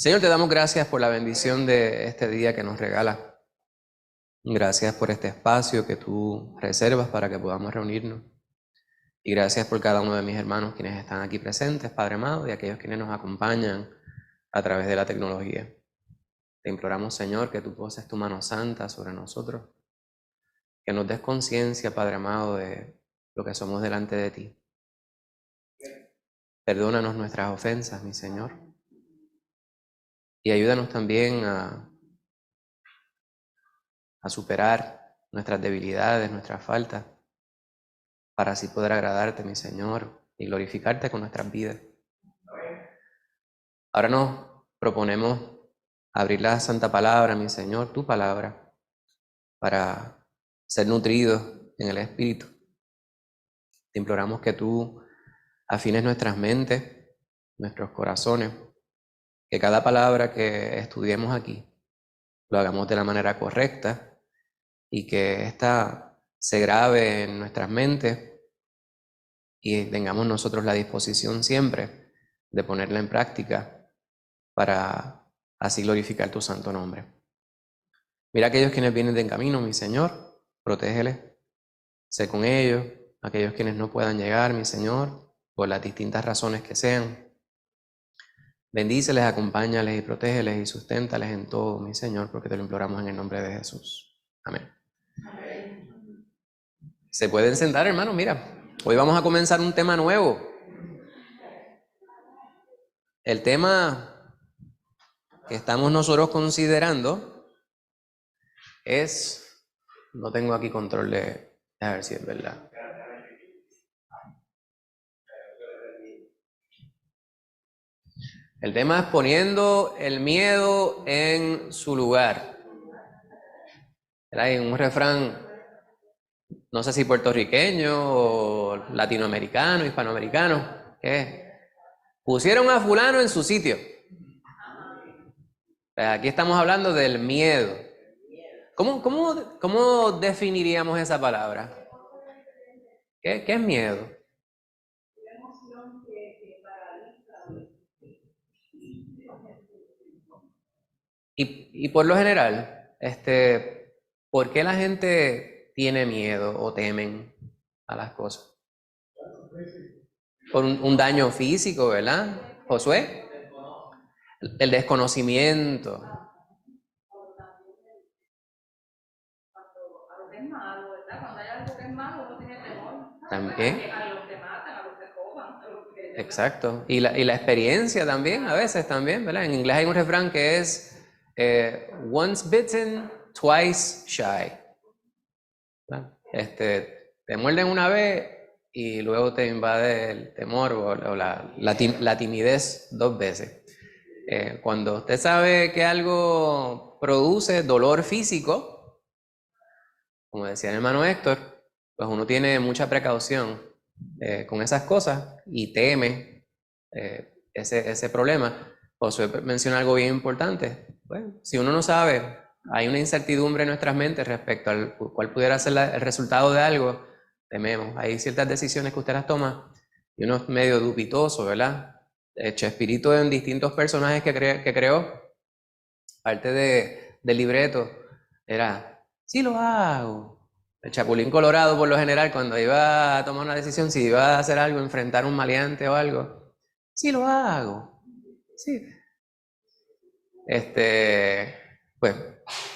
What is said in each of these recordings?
Señor, te damos gracias por la bendición de este día que nos regala. Gracias por este espacio que tú reservas para que podamos reunirnos. Y gracias por cada uno de mis hermanos quienes están aquí presentes, Padre amado, y aquellos quienes nos acompañan a través de la tecnología. Te imploramos, Señor, que tú poses tu mano santa sobre nosotros, que nos des conciencia, Padre amado, de lo que somos delante de ti. Perdónanos nuestras ofensas, mi Señor, y ayúdanos también a superar nuestras debilidades, nuestras faltas, para así poder agradarte, mi Señor, y glorificarte con nuestras vidas. Ahora nos proponemos abrir la Santa Palabra, mi Señor, tu palabra, para ser nutridos en el Espíritu. Te imploramos que tú afines nuestras mentes, nuestros corazones, que cada palabra que estudiemos aquí lo hagamos de la manera correcta y que ésta se grabe en nuestras mentes y tengamos nosotros la disposición siempre de ponerla en práctica para así glorificar tu santo nombre. Mira a aquellos quienes vienen de en camino, mi Señor, protégeles, sé con ellos, aquellos quienes no puedan llegar, mi Señor, por las distintas razones que sean. Bendíceles, acompáñales y protégeles y susténtales en todo, mi Señor, porque te lo imploramos en el nombre de Jesús. Amén. Se pueden sentar, hermanos, mira, hoy vamos a comenzar un tema nuevo. El tema que estamos nosotros considerando es, no tengo aquí control de, a ver si es verdad. El tema es poniendo el miedo en su lugar. Hay un refrán, no sé si puertorriqueño o latinoamericano, hispanoamericano, que es, pusieron a fulano en su sitio. Aquí estamos hablando del miedo. ¿Cómo definiríamos esa palabra? ¿Qué es miedo? Y por lo general, ¿por qué la gente tiene miedo o temen a las cosas? Por un daño físico, ¿verdad? Josué, el desconocimiento. También. Exacto. Y la experiencia también, a veces también, ¿verdad? En inglés hay un refrán que es once bitten, twice shy. ¿Verdad? Te muerden una vez y luego te invade el temor o la timidez dos veces. Cuando usted sabe que algo produce dolor físico, como decía el hermano Héctor, pues uno tiene mucha precaución con esas cosas y teme ese problema. Josué menciona algo bien importante. Bueno, si uno no sabe, hay una incertidumbre en nuestras mentes respecto al cuál pudiera ser el resultado de algo, tememos. Hay ciertas decisiones que usted las toma y uno es medio dubitoso, ¿verdad? Chespirito en distintos personajes que creó, parte del libreto, era, sí lo hago. El Chapulín Colorado, por lo general, cuando iba a tomar una decisión, si iba a hacer algo, enfrentar un maleante o algo, sí lo hago. Sí. Pues,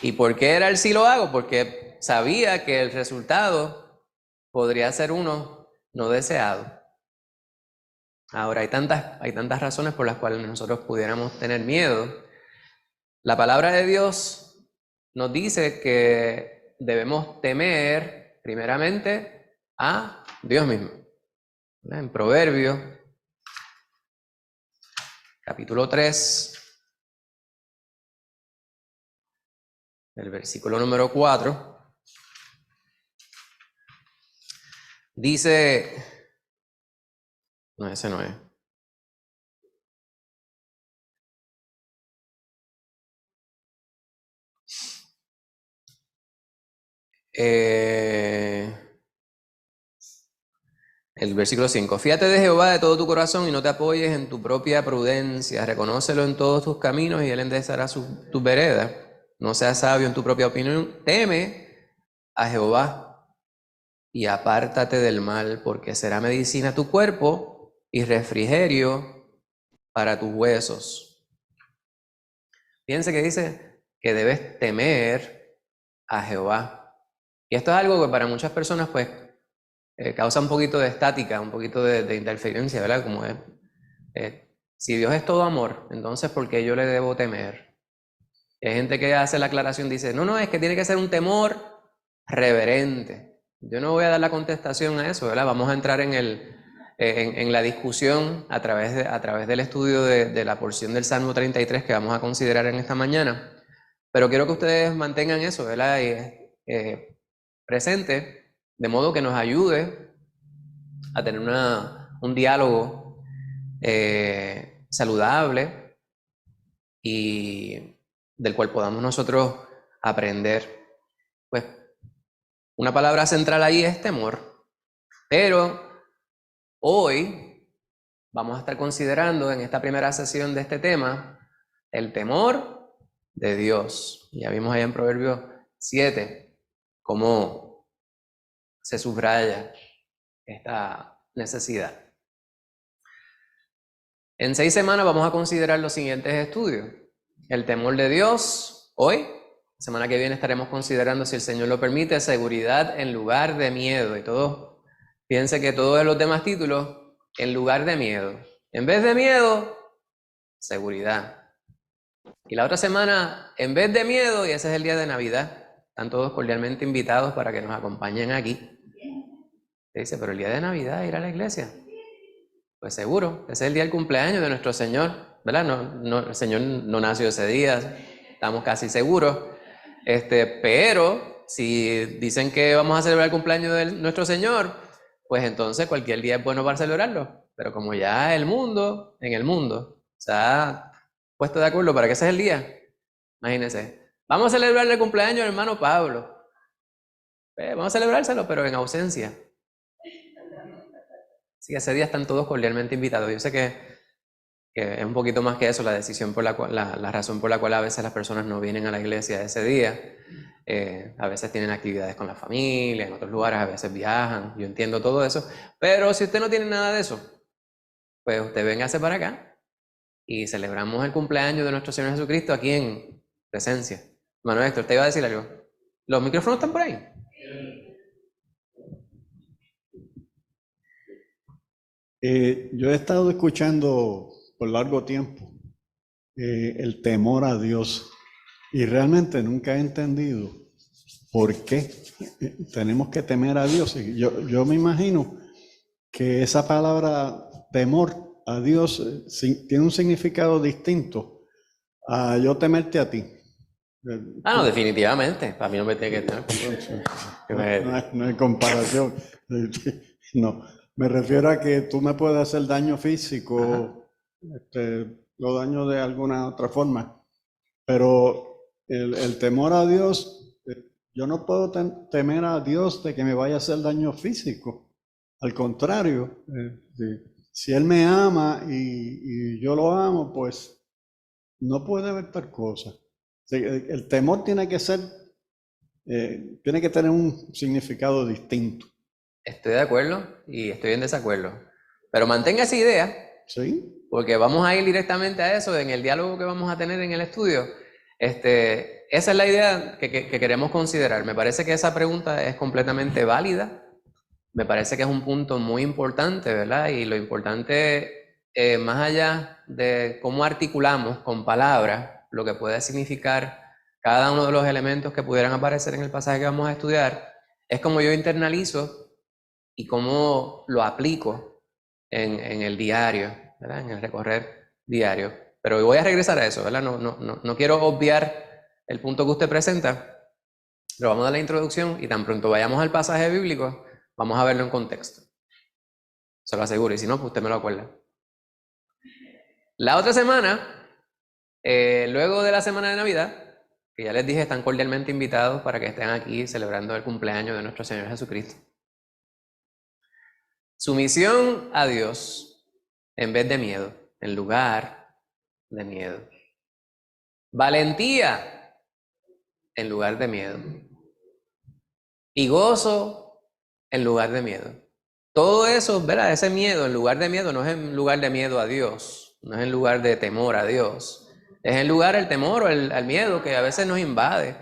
¿y por qué era el sí lo hago? Porque sabía que el resultado podría ser uno no deseado. Ahora, hay tantas razones por las cuales nosotros pudiéramos tener miedo. La palabra de Dios nos dice que debemos temer primeramente a Dios mismo. En Proverbios, capítulo 3, el versículo número 4, dice, no, ese no es. El versículo 5. Fíate de Jehová de todo tu corazón y no te apoyes en tu propia prudencia. Reconócelo en todos tus caminos y él enderezará tus veredas. No seas sabio en tu propia opinión. Teme a Jehová y apártate del mal, porque será medicina a tu cuerpo y refrigerio para tus huesos. Fíjense que dice que debes temer a Jehová. Y esto es algo que para muchas personas pues causa un poquito de estática, un poquito de interferencia, ¿verdad? Como es, si Dios es todo amor, entonces ¿por qué yo le debo temer? Hay gente que hace la aclaración, dice, no, es que tiene que ser un temor reverente. Yo no voy a dar la contestación a eso, ¿verdad? Vamos a entrar en la discusión a través del estudio de la porción del Salmo 33 que vamos a considerar en esta mañana. Pero quiero que ustedes mantengan eso, ¿verdad? Presente, de modo que nos ayude a tener un diálogo saludable y del cual podamos nosotros aprender. Pues una palabra central ahí es temor, pero hoy vamos a estar considerando en esta primera sesión de este tema el temor de Dios. Ya vimos ahí en Proverbios 7 cómo se subraya esta necesidad. En 6 semanas vamos a considerar los siguientes estudios. El temor de Dios, hoy. La semana que viene estaremos considerando, si el Señor lo permite, seguridad en lugar de miedo. Y todos, fíjense que todos los demás títulos, en lugar de miedo. En vez de miedo, seguridad. Y la otra semana, en vez de miedo, y ese es el día de Navidad, están todos cordialmente invitados para que nos acompañen aquí. Se dice, pero el día de Navidad, ir a la iglesia. Pues seguro, ese es el día del cumpleaños de nuestro Señor, ¿verdad? El Señor no nació ese día, estamos casi seguros. Pero si dicen que vamos a celebrar el cumpleaños de nuestro Señor, pues entonces cualquier día es bueno para celebrarlo. Pero como ya en el mundo, se ha puesto de acuerdo para que ese es el día, imagínense. Vamos a celebrarle el cumpleaños al hermano Pablo. Vamos a celebrárselo, pero en ausencia. Sí, ese día están todos cordialmente invitados. Yo sé que es un poquito más que eso, la decisión por la cual, la razón por la cual a veces las personas no vienen a la iglesia ese día. A veces tienen actividades con la familia, en otros lugares a veces viajan, yo entiendo todo eso. Pero si usted no tiene nada de eso, pues usted véngase para acá y celebramos el cumpleaños de nuestro Señor Jesucristo aquí en presencia. Manuel Héctor, te iba a decir algo. ¿Los micrófonos están por ahí? Yo he estado escuchando por largo tiempo el temor a Dios y realmente nunca he entendido por qué tenemos que temer a Dios. Y yo me imagino que esa palabra temor a Dios tiene un significado distinto a yo temerte a ti. No, definitivamente. Para mí no me tiene que tener. No hay comparación. No, me refiero a que tú me puedes hacer daño físico, lo daño de alguna otra forma, pero el temor a Dios, yo no puedo temer a Dios de que me vaya a hacer daño físico. Al contrario, si Él me ama y yo lo amo, pues no puede haber tal cosa. El temor tiene que ser, tiene que tener un significado distinto. Estoy de acuerdo y estoy en desacuerdo. Pero mantenga esa idea, ¿Sí? porque vamos a ir directamente a eso en el diálogo que vamos a tener en el estudio. Esa es la idea que queremos considerar. Me parece que esa pregunta es completamente válida. Me parece que es un punto muy importante, ¿verdad? Y lo importante, más allá de cómo articulamos con palabras lo que puede significar cada uno de los elementos que pudieran aparecer en el pasaje que vamos a estudiar, es como yo internalizo y cómo lo aplico en el diario, ¿verdad? En el recorrer diario. Pero voy a regresar a eso, ¿verdad? No quiero obviar el punto que usted presenta, pero vamos a la introducción y tan pronto vayamos al pasaje bíblico, vamos a verlo en contexto. Se lo aseguro, y si no, pues usted me lo acuerda. La otra semana, luego de la semana de Navidad, que ya les dije, están cordialmente invitados para que estén aquí celebrando el cumpleaños de nuestro Señor Jesucristo. Sumisión a Dios en vez de miedo, en lugar de miedo. Valentía en lugar de miedo. Y gozo en lugar de miedo. Todo eso, ¿verdad? Ese miedo en lugar de miedo no es en lugar de miedo a Dios, no es en lugar de temor a Dios. Es en lugar el temor o el miedo que a veces nos invade.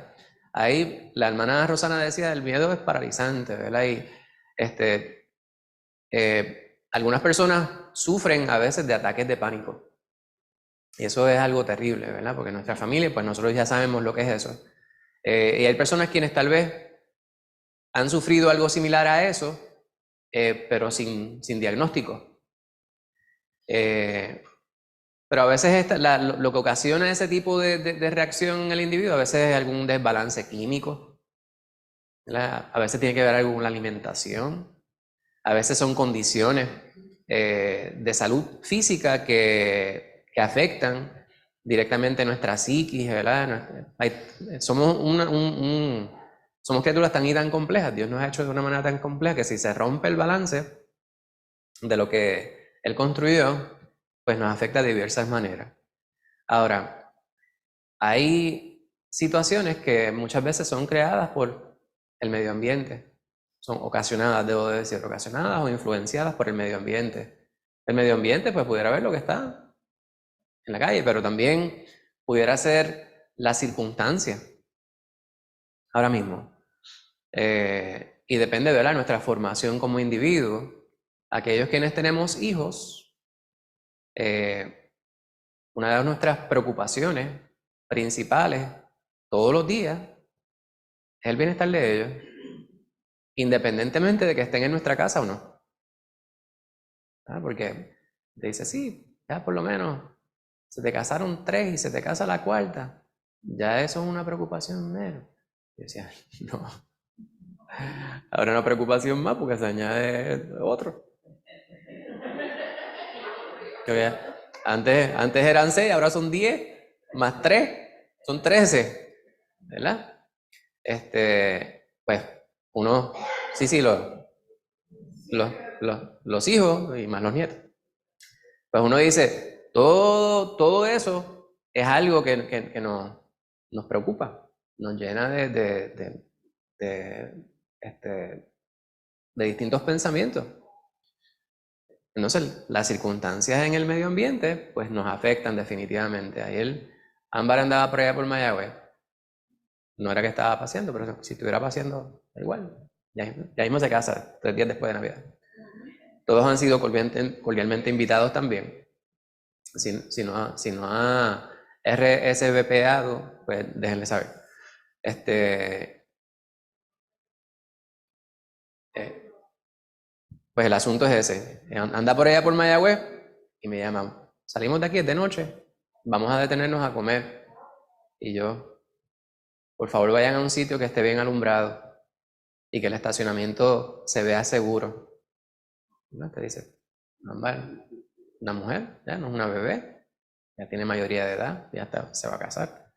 Ahí la hermana Rosana decía, el miedo es paralizante, ¿verdad? Y algunas personas sufren a veces de ataques de pánico. Y eso es algo terrible, ¿verdad? Porque nuestra familia, pues nosotros ya sabemos lo que es eso. Y hay personas quienes tal vez han sufrido algo similar a eso, pero sin diagnóstico. Pero a veces lo que ocasiona ese tipo de reacción en el individuo, a veces es algún desbalance químico, ¿verdad? A veces tiene que ver algo con la alimentación, a veces son condiciones de salud física que afectan directamente nuestra psiquis, ¿verdad? Somos criaturas tan y tan complejas, Dios nos ha hecho de una manera tan compleja que si se rompe el balance de lo que Él construyó, pues nos afecta de diversas maneras. Ahora, hay situaciones que muchas veces son creadas por el medio ambiente, son ocasionadas, debo de decir, ocasionadas o influenciadas por el medio ambiente. El medio ambiente, pues pudiera ver lo que está en la calle, pero también pudiera ser la circunstancia ahora mismo. Y depende de nuestra formación como individuo. Aquellos quienes tenemos hijos, una de nuestras preocupaciones principales todos los días es el bienestar de ellos, independientemente de que estén en nuestra casa o no. Porque te dice, sí, ya por lo menos se te casaron 3 y se te casa la 4ª, ya eso es una preocupación menos. Yo decía, no. Ahora una preocupación más porque se añade otro. Antes eran 6, ahora son 10, más 3, son 13, ¿verdad? Pues uno, sí, los hijos y más los nietos. Pues uno dice, todo eso es algo que nos preocupa, nos llena de distintos pensamientos. Entonces, las circunstancias en el medio ambiente, pues nos afectan definitivamente. Ayer Ámbar andaba por allá por Mayagüez. No era que estaba paseando, pero si estuviera paseando, da igual. Ya mismo se casa, 3 días después de Navidad. Todos han sido cordialmente invitados también. Si no ha RSVPado, pues déjenle saber. Pues el asunto es ese. Anda por allá por Mayagüez y me llaman. Salimos de aquí, es de noche, vamos a detenernos a comer. Y yo, por favor, vayan a un sitio que esté bien alumbrado y que el estacionamiento se vea seguro. ¿No? Te dice, una mujer, ya no es una bebé, ya tiene mayoría de edad, ya se va a casar.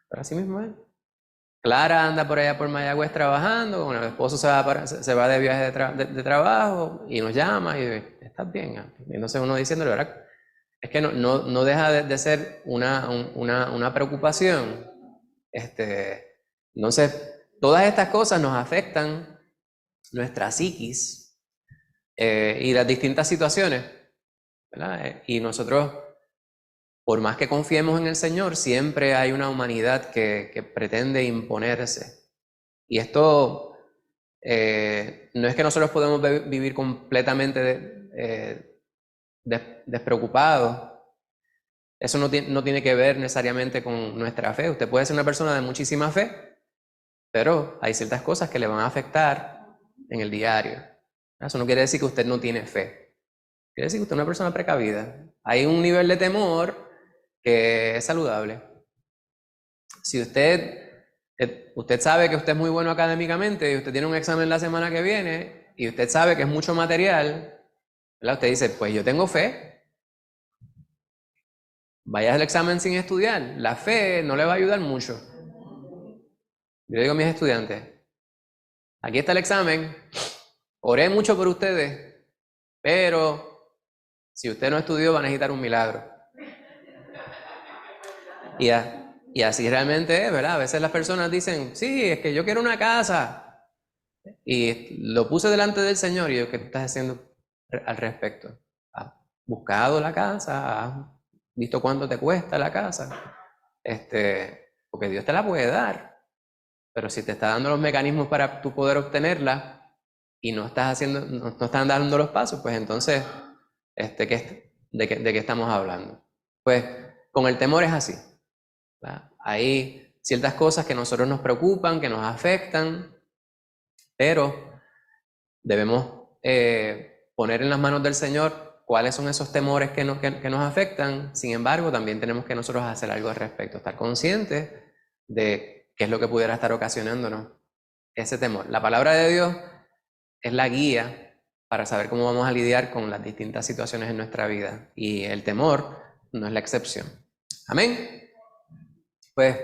Pero así mismo es. Clara anda por allá por Mayagüez trabajando, bueno, el esposo se va de viaje de trabajo y nos llama y ¿estás bien? Y entonces uno diciéndole, ¿verdad? Es que no deja de ser una preocupación. Entonces, todas estas cosas nos afectan nuestra psiquis y las distintas situaciones, ¿verdad? Y nosotros, por más que confiemos en el Señor, siempre hay una humanidad que pretende imponerse. Y esto no es que nosotros podemos vivir completamente despreocupados. Eso no tiene que ver necesariamente con nuestra fe. Usted puede ser una persona de muchísima fe, pero hay ciertas cosas que le van a afectar en el diario. Eso no quiere decir que usted no tiene fe. Quiere decir que usted es una persona precavida. Hay un nivel de temor que es saludable. Si usted sabe que usted es muy bueno académicamente y usted tiene un examen la semana que viene y usted sabe que es mucho material, ¿verdad? Usted dice, pues yo tengo fe. Vaya al examen sin estudiar. La fe no le va a ayudar mucho. Yo digo a mis estudiantes, aquí está el examen, oré mucho por ustedes, pero si usted no estudió va a necesitar un milagro. Y así realmente es, ¿verdad? A veces las personas dicen, sí, es que yo quiero una casa. Y lo puse delante del Señor y yo, ¿qué estás haciendo al respecto? ¿Has buscado la casa? ¿Has visto cuánto te cuesta la casa? Porque Dios te la puede dar, pero si te está dando los mecanismos para tú poder obtenerla y no estás dando los pasos, pues entonces, ¿de qué estamos hablando? Pues con el temor es así, ¿verdad? Hay ciertas cosas que a nosotros nos preocupan, que nos afectan, pero debemos poner en las manos del Señor cuáles son esos temores que nos afectan. Sin embargo, también tenemos que nosotros hacer algo al respecto, estar conscientes de qué es lo que pudiera estar ocasionándonos ese temor. La palabra de Dios es la guía para saber cómo vamos a lidiar con las distintas situaciones en nuestra vida, y el temor no es la excepción. Amén. Pues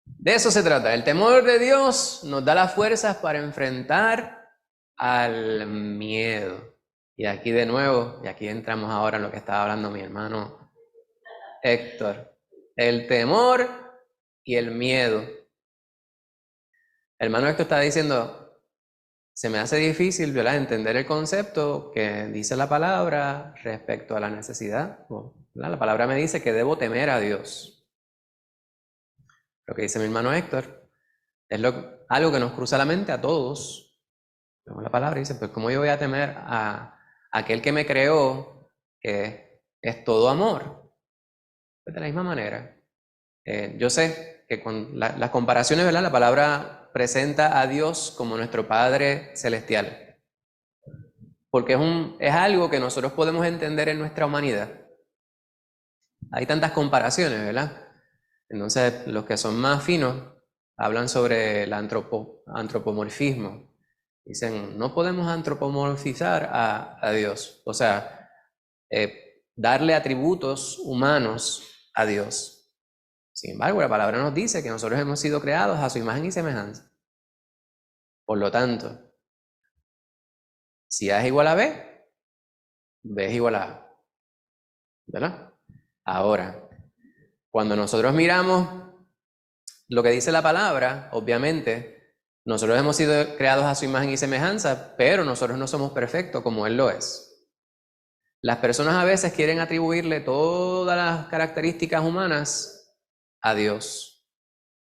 de eso se trata. El temor de Dios nos da las fuerzas para enfrentar al miedo. Y aquí de nuevo, y aquí entramos ahora en lo que estaba hablando mi hermano Héctor. El temor y el miedo. El hermano Héctor está diciendo, se me hace difícil, ¿verdad?, entender el concepto que dice la palabra respecto a la necesidad, ¿verdad? La palabra me dice que debo temer a Dios. Lo que dice mi hermano Héctor es algo que nos cruza la mente a todos. La palabra dice, pues ¿cómo yo voy a temer a aquel que me creó, que es todo amor? Pues de la misma manera. Yo sé que con las comparaciones, ¿verdad?, la palabra presenta a Dios como nuestro Padre Celestial. Porque es algo que nosotros podemos entender en nuestra humanidad. Hay tantas comparaciones, ¿verdad? Entonces, los que son más finos hablan sobre el antropomorfismo. Dicen, no podemos antropomorfizar a Dios. O sea, darle atributos humanos a Dios. Sin embargo, la palabra nos dice que nosotros hemos sido creados a su imagen y semejanza. Por lo tanto, si A es igual a B, B es igual a A. ¿Verdad? Ahora, cuando nosotros miramos lo que dice la palabra, obviamente, nosotros hemos sido creados a su imagen y semejanza, pero nosotros no somos perfectos como Él lo es. Las personas a veces quieren atribuirle todas las características humanas a Dios,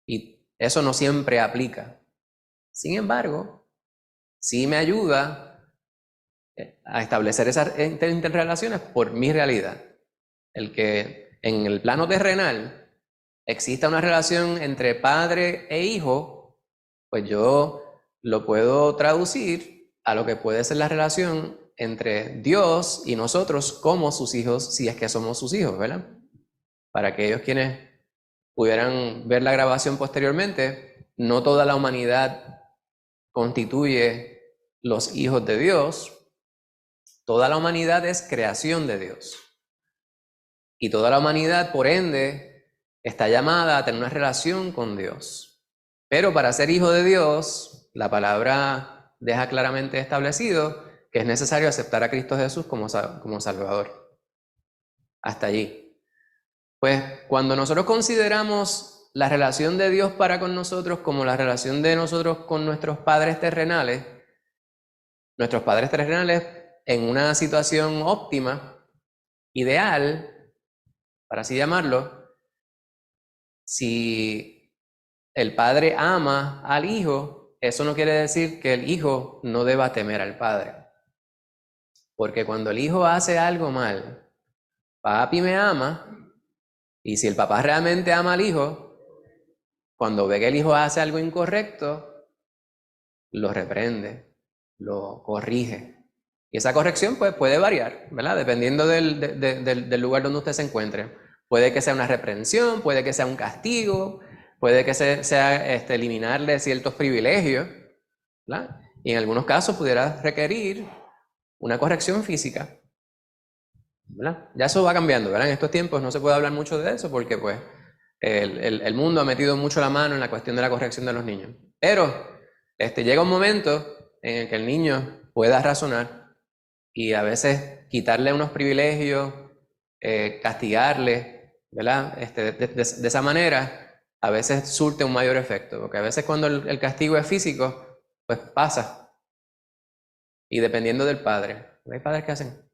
y eso no siempre aplica. Sin embargo, sí me ayuda a establecer esas interrelaciones por mi realidad. El que en el plano terrenal exista una relación entre padre e hijo, pues yo lo puedo traducir a lo que puede ser la relación entre Dios y nosotros como sus hijos, si es que somos sus hijos, ¿verdad? Para aquellos quienes pudieran ver la grabación posteriormente, no toda la humanidad constituye los hijos de Dios. Toda la humanidad es creación de Dios. Y toda la humanidad, por ende, está llamada a tener una relación con Dios. Pero para ser hijo de Dios, la palabra deja claramente establecido que es necesario aceptar a Cristo Jesús como Salvador. Hasta allí. Pues cuando nosotros consideramos la relación de Dios para con nosotros como la relación de nosotros con nuestros padres terrenales en una situación óptima, ideal, para así llamarlo, si el padre ama al hijo, eso no quiere decir que el hijo no deba temer al padre. Porque cuando el hijo hace algo mal, papi me ama, y si el papá realmente ama al hijo, cuando ve que el hijo hace algo incorrecto, lo reprende, lo corrige. Y esa corrección pues puede variar, ¿verdad? Dependiendo del lugar donde usted se encuentre. Puede que sea una reprensión, puede que sea un castigo, puede que sea eliminarle ciertos privilegios, ¿verdad? Y en algunos casos pudiera requerir una corrección física, ¿verdad? Ya eso va cambiando, ¿verdad? En estos tiempos no se puede hablar mucho de eso porque pues el mundo ha metido mucho la mano en la cuestión de la corrección de los niños. Pero llega un momento en el que el niño pueda razonar, y a veces quitarle unos privilegios, castigarle, ¿verdad? De esa manera, a veces surte un mayor efecto, porque a veces cuando el castigo es físico, pues pasa. Y dependiendo del padre, hay padres que hacen,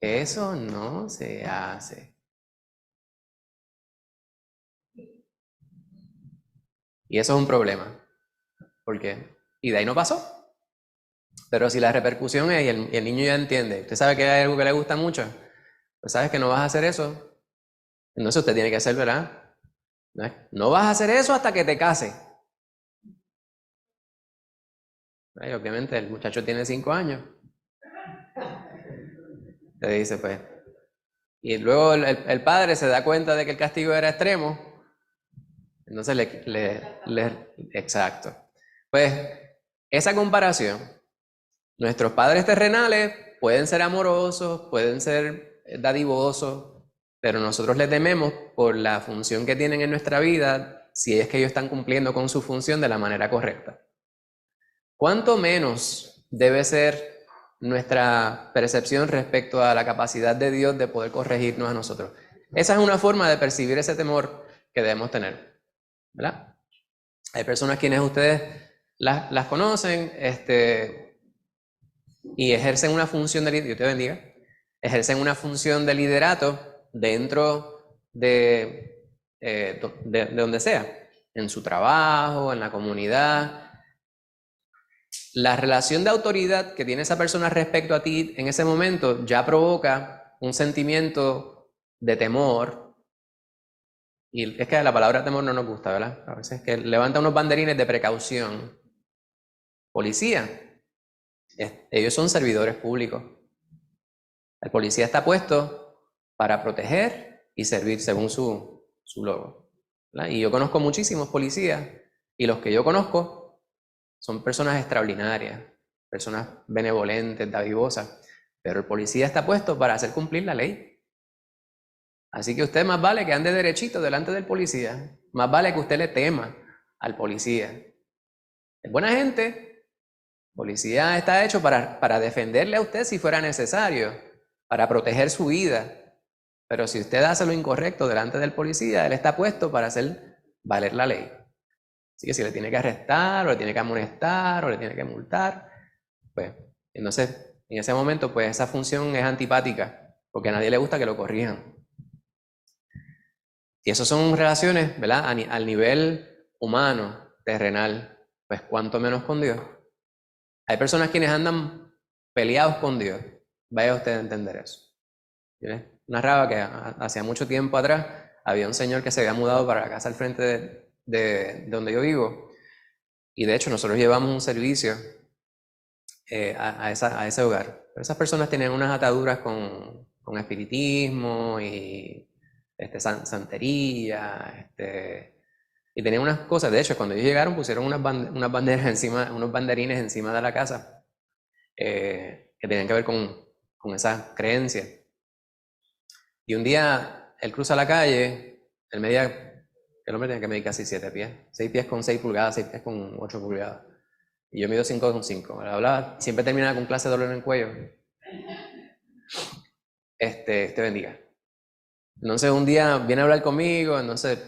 eso no se hace. Y eso es un problema. ¿Por qué? Y de ahí no pasó. Pero si la repercusión es, y el niño ya entiende, usted sabe que hay algo que le gusta mucho, pues sabes que no vas a hacer eso, entonces usted tiene que hacer, ¿verdad? No vas a hacer eso hasta que te case. Y obviamente el muchacho tiene 5 años. Te dice, pues. Y luego el padre se da cuenta de que el castigo era extremo. Entonces exacto. Pues esa comparación, nuestros padres terrenales pueden ser amorosos, pueden ser dadivosos, pero nosotros les tememos por la función que tienen en nuestra vida, si es que ellos están cumpliendo con su función de la manera correcta. ¿Cuánto menos debe ser nuestra percepción respecto a la capacidad de Dios de poder corregirnos a nosotros? Esa es una forma de percibir ese temor que debemos tener, ¿verdad? Hay personas quienes ustedes las conocen, y ejercen una función de Dios te bendiga, ejercen una función de liderato dentro de donde sea, en su trabajo, en la comunidad. La relación de autoridad que tiene esa persona respecto a ti en ese momento ya provoca un sentimiento de temor. Y es que la palabra temor no nos gusta, ¿verdad? A veces que levanta unos banderines de precaución. Policía, ellos son servidores públicos. El policía está puesto para proteger y servir según su logo, ¿verdad? Y yo conozco muchísimos policías y los que yo conozco son personas extraordinarias, personas benevolentes, dadivosas, pero el policía está puesto para hacer cumplir la ley. Así que usted más vale que ande derechito delante del policía, más vale que usted le tema al policía. Es buena gente, el policía está hecho para defenderle a usted si fuera necesario, para proteger su vida. Pero si usted hace lo incorrecto delante del policía, él está puesto para hacer valer la ley. Así que si le tiene que arrestar, o le tiene que amonestar, o le tiene que multar, pues entonces en ese momento pues esa función es antipática, porque a nadie le gusta que lo corrijan. Y eso son relaciones, ¿verdad? Al nivel humano, terrenal, pues cuanto menos con Dios. Hay personas quienes andan peleados con Dios. Vaya usted a entender eso. Yo les narraba que hacía mucho tiempo atrás había un señor que se había mudado para la casa al frente de donde yo vivo. Y de hecho nosotros llevamos un servicio a ese hogar. Pero esas personas tenían unas ataduras con espiritismo y santería, y tenían unas cosas. De hecho, cuando ellos llegaron pusieron unas banderas encima, unos banderines encima de la casa que tenían que ver con esas creencias. Y un día él cruza la calle, él medía, el hombre tenía que medir casi 7 pies, 6 pies con 6 pulgadas, 6 pies con 8 pulgadas. Y yo mido 5 con 5. Hablaba, siempre terminaba con clase de dolor en el cuello. Bendiga. Entonces un día viene a hablar conmigo, entonces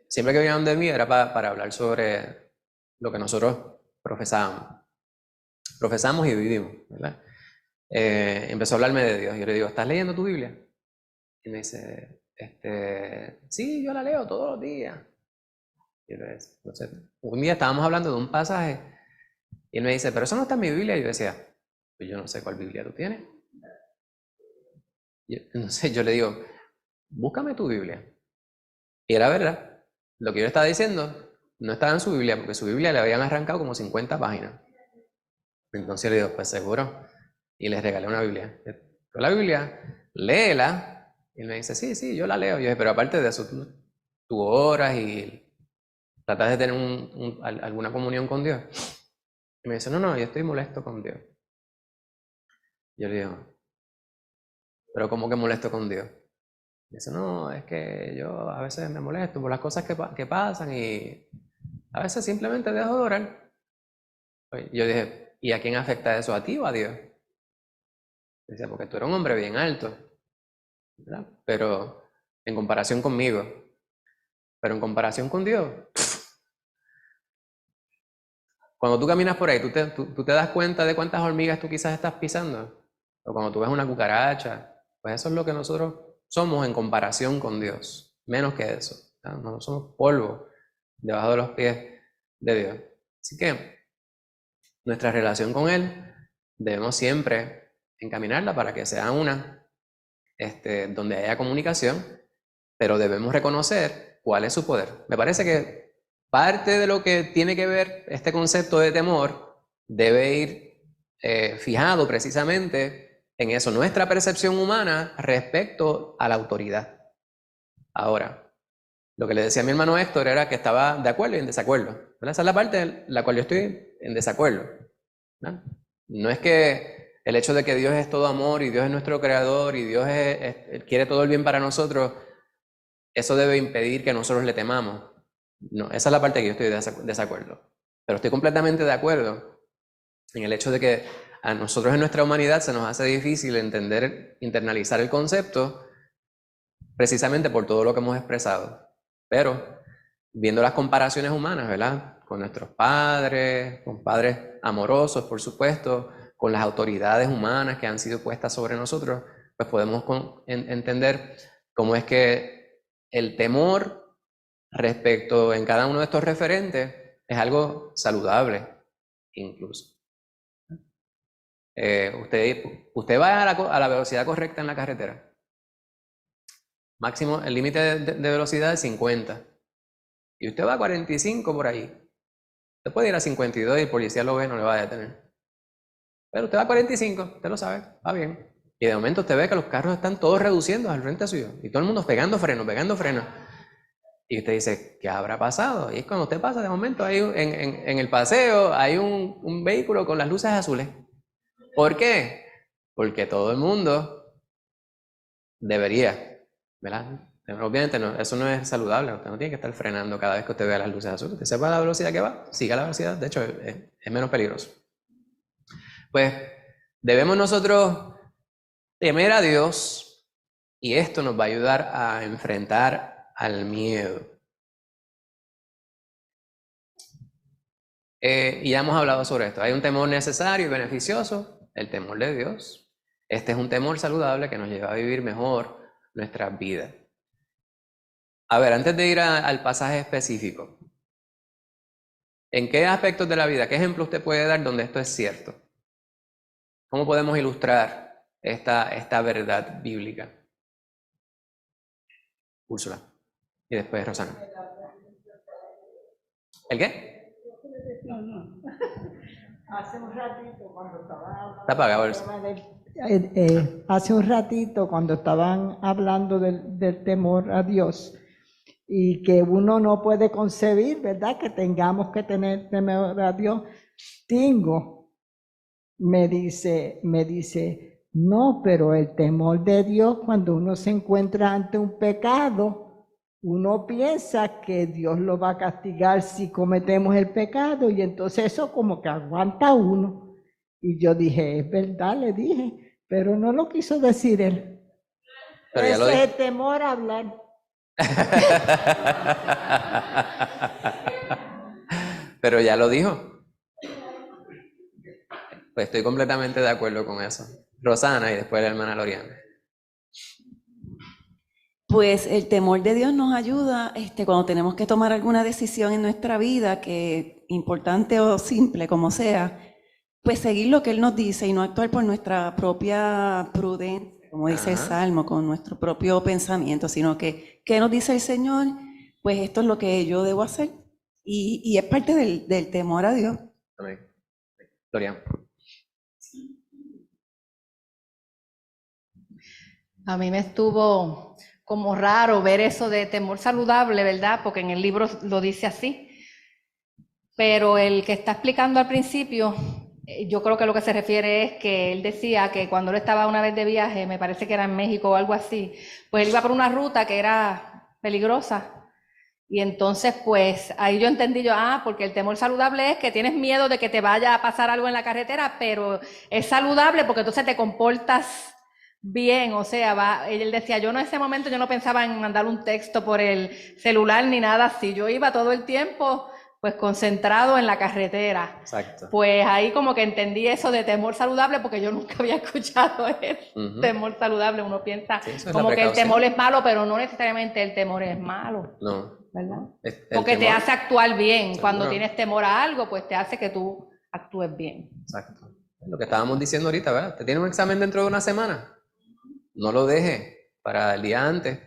siempre que venía donde mí era para hablar sobre lo que nosotros profesamos y vivimos, ¿verdad? Empezó a hablarme de Dios. Yo le digo, ¿estás leyendo tu Biblia? Y me dice, sí, yo la leo todos los días. Y entonces, un día estábamos hablando de un pasaje y él me dice, pero eso no está en mi Biblia. Y yo decía, pues yo no sé cuál Biblia tú tienes. Entonces yo le digo, búscame tu Biblia. Y era verdad, lo que yo estaba diciendo no estaba en su Biblia, porque su Biblia le habían arrancado como 50 páginas. Entonces le digo, pues seguro. Y le regalé una Biblia. La Biblia, léela. Y él me dice, sí, yo la leo. Y yo dije, pero aparte de eso, tú oras y tratas de tener alguna comunión con Dios. Y me dice, no, yo estoy molesto con Dios. Yo le digo, pero ¿cómo que molesto con Dios? Y dice, no, es que yo a veces me molesto por las cosas que pasan y a veces simplemente dejo de orar. Yo dije, ¿y a quién afecta eso? ¿A ti o a Dios? Decía, porque tú eres un hombre bien alto, ¿verdad? Pero en comparación conmigo, pero en comparación con Dios, cuando tú caminas por ahí, tú te das cuenta de cuántas hormigas tú quizás estás pisando. O cuando tú ves una cucaracha, pues eso es lo que nosotros somos en comparación con Dios. Menos que eso. Nosotros somos polvo debajo de los pies de Dios. Así que nuestra relación con Él debemos siempre encaminarla para que sea una, donde haya comunicación, pero debemos reconocer cuál es su poder. Me parece que parte de lo que tiene que ver este concepto de temor debe ir fijado precisamente en eso, nuestra percepción humana respecto a la autoridad. Ahora, lo que le decía a mi hermano Héctor era que estaba de acuerdo y en desacuerdo, ¿verdad? Esa es la parte en la cual yo estoy en desacuerdo, ¿verdad? No es que el hecho de que Dios es todo amor y Dios es nuestro creador y Dios quiere todo el bien para nosotros, eso debe impedir que nosotros le temamos. No, esa es la parte que yo estoy de desacuerdo. Pero estoy completamente de acuerdo en el hecho de que a nosotros en nuestra humanidad se nos hace difícil entender, internalizar el concepto, precisamente por todo lo que hemos expresado. Pero viendo las comparaciones humanas, ¿verdad? Con nuestros padres, con padres amorosos, por supuesto, con las autoridades humanas que han sido puestas sobre nosotros, pues podemos entender cómo es que el temor respecto en cada uno de estos referentes es algo saludable, incluso. Usted va a la velocidad correcta en la carretera. Máximo, el límite de velocidad es 50. Y usted va a 45 por ahí. Usted puede ir a 52 y el policía lo ve, no le va a detener. Pero usted va a 45, usted lo sabe, va bien. Y de momento usted ve que los carros están todos reduciendo al frente suyo. Y todo el mundo pegando freno, pegando freno. Y usted dice, ¿qué habrá pasado? Y es cuando usted pasa, de momento, hay en el paseo, hay un vehículo con las luces azules. ¿Por qué? Porque todo el mundo debería, ¿verdad? Obviamente no, eso no es saludable, usted no tiene que estar frenando cada vez que usted vea las luces azules. Usted sepa la velocidad que va, siga la velocidad, de hecho es menos peligroso. Pues debemos nosotros temer a Dios y esto nos va a ayudar a enfrentar al miedo. Y ya hemos hablado sobre esto. Hay un temor necesario y beneficioso, el temor de Dios. Este es un temor saludable que nos lleva a vivir mejor nuestras vidas. A ver, antes de ir al pasaje específico, ¿en qué aspectos de la vida, qué ejemplo usted puede dar donde esto es cierto? ¿Cómo podemos ilustrar esta verdad bíblica? Úrsula. Y después Rosana. ¿El qué? Hace un ratito cuando estaban hablando. Está apagado eso. Hace un ratito cuando estaban hablando del temor a Dios y que uno no puede concebir, ¿verdad? Que tengamos que tener temor a Dios. Tingo me dice, no, pero el temor de Dios cuando uno se encuentra ante un pecado, uno piensa que Dios lo va a castigar si cometemos el pecado y entonces eso como que aguanta uno. Y yo dije, es verdad, le dije, pero no lo quiso decir él. Pero ya Ese es el temor a hablar. Pero ya lo dijo. Pues estoy completamente de acuerdo con eso. Rosana y después la hermana Loriana. Pues el temor de Dios nos ayuda cuando tenemos que tomar alguna decisión en nuestra vida, que importante o simple como sea, pues seguir lo que Él nos dice y no actuar por nuestra propia prudencia, como dice el Salmo, con nuestro propio pensamiento, sino que, ¿qué nos dice el Señor? Pues esto es lo que yo debo hacer. Y es parte del temor a Dios. Amén. Loriana. A mí me estuvo como raro ver eso de temor saludable, ¿verdad? Porque en el libro lo dice así. Pero el que está explicando al principio, yo creo que lo que se refiere es que él decía que cuando él estaba una vez de viaje, me parece que era en México o algo así, pues él iba por una ruta que era peligrosa Y entonces, pues, ahí yo entendí porque el temor saludable es que tienes miedo de que te vaya a pasar algo en la carretera, pero es saludable porque entonces te comportas bien, o sea, él decía, yo en ese momento yo no pensaba en mandar un texto por el celular ni nada así, yo iba todo el tiempo pues concentrado en la carretera. Exacto. Pues ahí como que entendí eso de temor saludable porque yo nunca había escuchado eso, temor saludable, uno piensa como que el temor es malo, pero no necesariamente el temor es malo. No. ¿Verdad? Porque te hace actuar bien, cuando tienes temor a algo, pues te hace que tú actúes bien. Exacto. Lo que estábamos diciendo ahorita, ¿verdad? Te tiene un examen dentro de una semana. No lo deje para el día antes,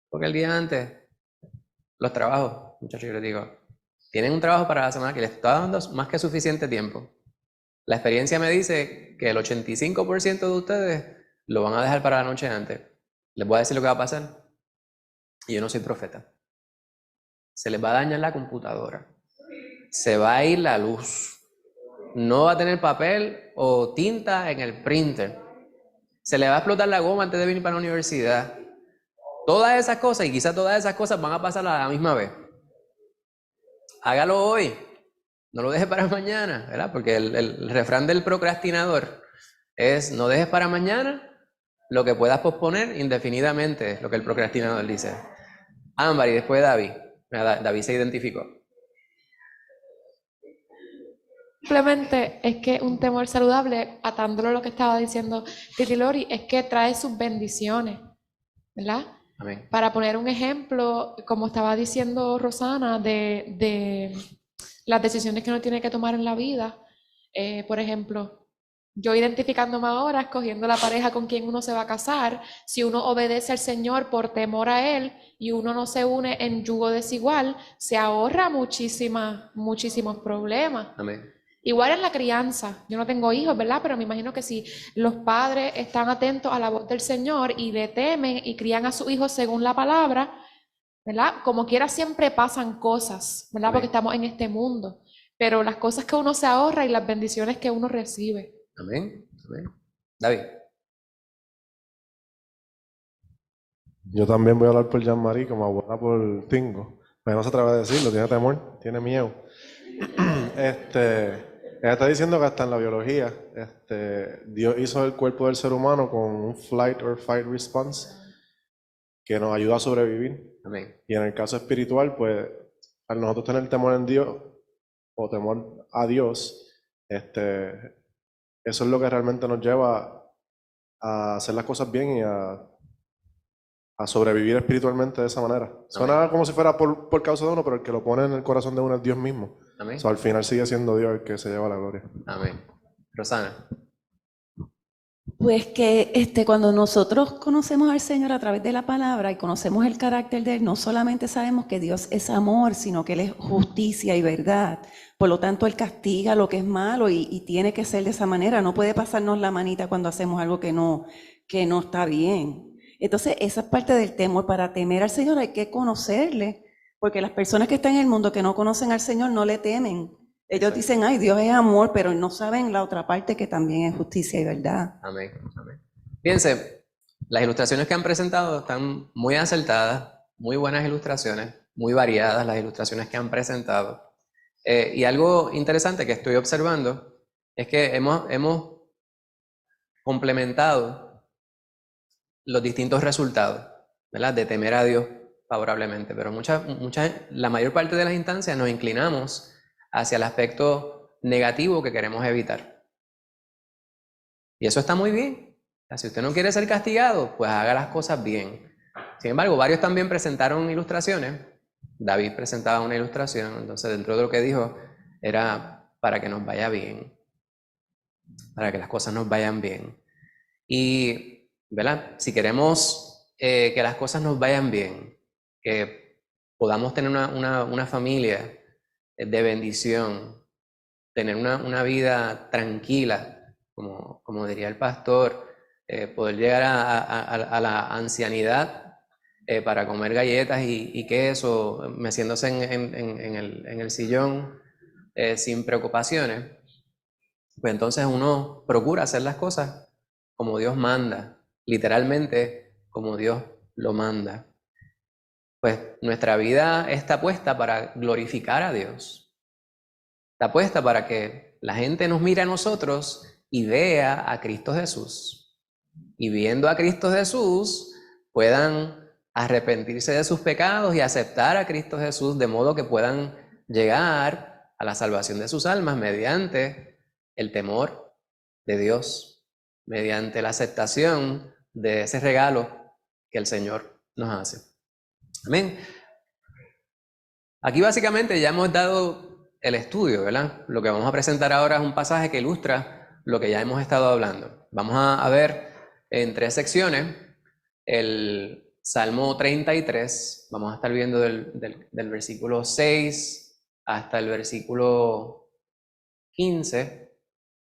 porque el día antes, los trabajos, muchachos, yo les digo, tienen un trabajo para la semana que les está dando más que suficiente tiempo. La experiencia me dice que el 85% de ustedes lo van a dejar para la noche antes. Les voy a decir lo que va a pasar. Y yo no soy profeta. Se les va a dañar la computadora. Se va a ir la luz. No va a tener papel o tinta en el printer. Se le va a explotar la goma antes de venir para la universidad. Todas esas cosas, y quizás todas esas cosas van a pasar a la misma vez. Hágalo hoy. No lo deje para mañana, ¿verdad? Porque el refrán del procrastinador es no dejes para mañana lo que puedas posponer indefinidamente, es lo que el procrastinador dice. Ámbar y después David. David se identificó. Simplemente es que un temor saludable, atándolo a lo que estaba diciendo Titi Lori, es que trae sus bendiciones, ¿verdad? Amén. Para poner un ejemplo, como estaba diciendo Rosana, de las decisiones que uno tiene que tomar en la vida. Por ejemplo, yo identificándome ahora, escogiendo la pareja con quien uno se va a casar, si uno obedece al Señor por temor a Él y uno no se une en yugo desigual, se ahorra muchísimos problemas. Amén. Igual en la crianza, yo no tengo hijos, ¿verdad? Pero me imagino que si los padres están atentos a la voz del Señor y le temen y crían a sus hijos según la palabra, ¿verdad? Como quiera siempre pasan cosas, ¿verdad? Porque estamos en este mundo, pero las cosas que uno se ahorra y las bendiciones que uno recibe. Amén. Amén. David. Yo también voy a hablar por Jean-Marie, como abuela por Tingo. Pero no se atreve a decirlo, tiene temor, tiene miedo. Ella está diciendo que hasta en la biología, Dios hizo el cuerpo del ser humano con un flight or fight response que nos ayuda a sobrevivir. Amén. Y en el caso espiritual, pues, al nosotros tener temor en Dios o temor a Dios, eso es lo que realmente nos lleva a hacer las cosas bien y a sobrevivir espiritualmente de esa manera. Suena como si fuera por causa de uno, pero el que lo pone en el corazón de uno es Dios mismo. Amén. Al final sigue siendo Dios el que se lleva la gloria. Amén. Rosana. Pues que cuando nosotros conocemos al Señor a través de la palabra y conocemos el carácter de Él, no solamente sabemos que Dios es amor, sino que Él es justicia y verdad. Por lo tanto, Él castiga lo que es malo y tiene que ser de esa manera. No puede pasarnos la manita cuando hacemos algo que no está bien. Entonces, esa es parte del temor. Para temer al Señor hay que conocerle, porque las personas que están en el mundo que no conocen al Señor no le temen. Ellos dicen, ay, Dios es amor, pero no saben la otra parte que también es justicia y verdad. Amén. Amén. Fíjense, las ilustraciones que han presentado están muy acertadas, muy buenas ilustraciones, muy variadas las ilustraciones que han presentado. Y algo interesante que estoy observando es que hemos complementado los distintos resultados, ¿verdad? De temer a Dios favorablemente, pero la mayor parte de las instancias nos inclinamos hacia el aspecto negativo que queremos evitar. Y eso está muy bien. Si usted no quiere ser castigado, pues haga las cosas bien. Sin embargo, varios también presentaron ilustraciones. David presentaba una ilustración, entonces dentro de lo que dijo era para que nos vaya bien, para que las cosas nos vayan bien. Y, ¿verdad? Si queremos que las cosas nos vayan bien, que podamos tener una familia de bendición, tener una vida tranquila, como diría el pastor, poder llegar a la ancianidad para comer galletas y queso, meciéndose en el sillón sin preocupaciones, pues entonces uno procura hacer las cosas como Dios manda, literalmente como Dios lo manda. pues nuestra vida está puesta para glorificar a Dios. Está puesta para que la gente nos mire a nosotros y vea a Cristo Jesús. Y viendo a Cristo Jesús, puedan arrepentirse de sus pecados y aceptar a Cristo Jesús, de modo que puedan llegar a la salvación de sus almas mediante el temor de Dios, mediante la aceptación de ese regalo que el Señor nos hace. Amén. Aquí básicamente ya hemos dado el estudio, ¿verdad? Lo que vamos a presentar ahora es un pasaje que ilustra lo que ya hemos estado hablando. Vamos a ver en 3 secciones el Salmo 33. Vamos a estar viendo del versículo 6 hasta el versículo 15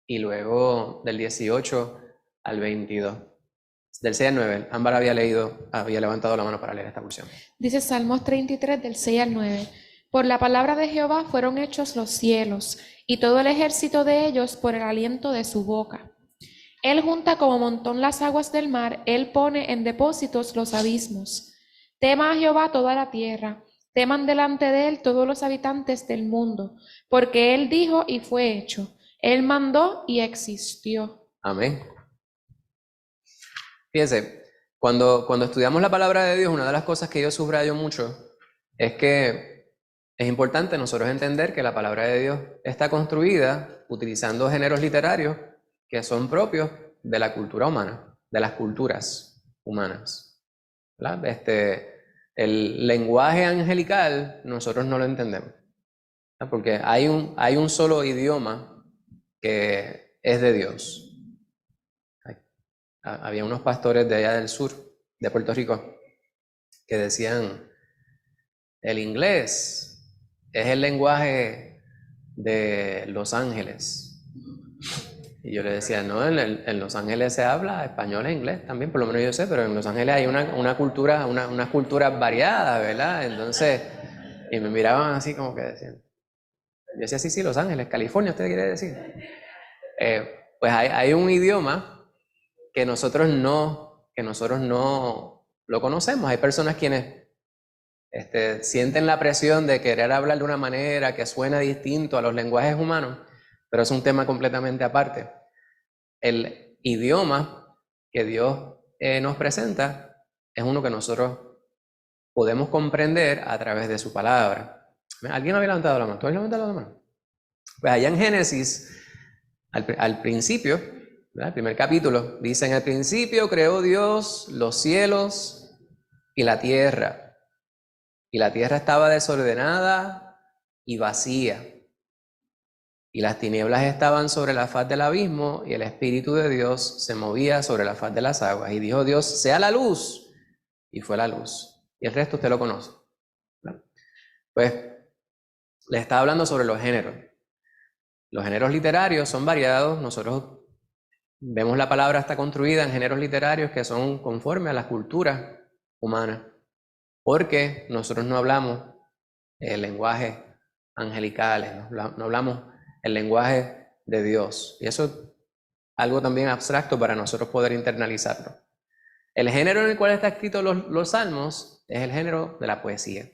y luego del 18 al 22. Del 6 al 9, Ámbar había levantado la mano para leer esta porción. Dice Salmos 33 del 6 al 9. Por la palabra de Jehová fueron hechos los cielos, y todo el ejército de ellos por el aliento de su boca. Él junta como montón las aguas del mar, él pone en depósitos los abismos. Tema a Jehová toda la tierra, teman delante de él todos los habitantes del mundo, porque él dijo y fue hecho, él mandó y existió. Amén. Fíjense, cuando estudiamos la palabra de Dios, una de las cosas que yo subrayo mucho es que es importante nosotros entender que la palabra de Dios está construida utilizando géneros literarios que son propios de la cultura humana, de las culturas humanas, ¿verdad? El lenguaje angelical nosotros no lo entendemos, ¿verdad? Porque hay un solo idioma que es de Dios. Había unos pastores de allá del sur, de Puerto Rico, que decían, el inglés es el lenguaje de Los Ángeles. Y yo le decía, no, en Los Ángeles se habla español e inglés también, por lo menos yo sé, pero en Los Ángeles hay una cultura variada, ¿verdad? Entonces, y me miraban así como que decían, yo decía, sí, Los Ángeles, California, ¿usted quiere decir? Pues hay un idioma que nosotros no lo conocemos. Hay personas quienes sienten la presión de querer hablar de una manera que suena distinto a los lenguajes humanos, pero es un tema completamente aparte. El idioma que Dios nos presenta es uno que nosotros podemos comprender a través de su palabra. ¿Alguien había levantado la mano? ¿Tú habías levantado la mano? Pues allá en Génesis, al principio, ¿verdad? El primer capítulo, dice, en el principio creó Dios los cielos y la tierra estaba desordenada y vacía, y las tinieblas estaban sobre la faz del abismo, y el Espíritu de Dios se movía sobre la faz de las aguas, y dijo Dios, sea la luz, y fue la luz, y el resto usted lo conoce, ¿verdad? Pues, le está hablando sobre los géneros. Los géneros literarios son variados. Nosotros vemos la palabra está construida en géneros literarios que son conforme a las culturas humanas, porque nosotros no hablamos el lenguaje angelical, no hablamos el lenguaje de Dios. Y eso es algo también abstracto para nosotros poder internalizarlo. El género en el cual está escrito los salmos es el género de la poesía.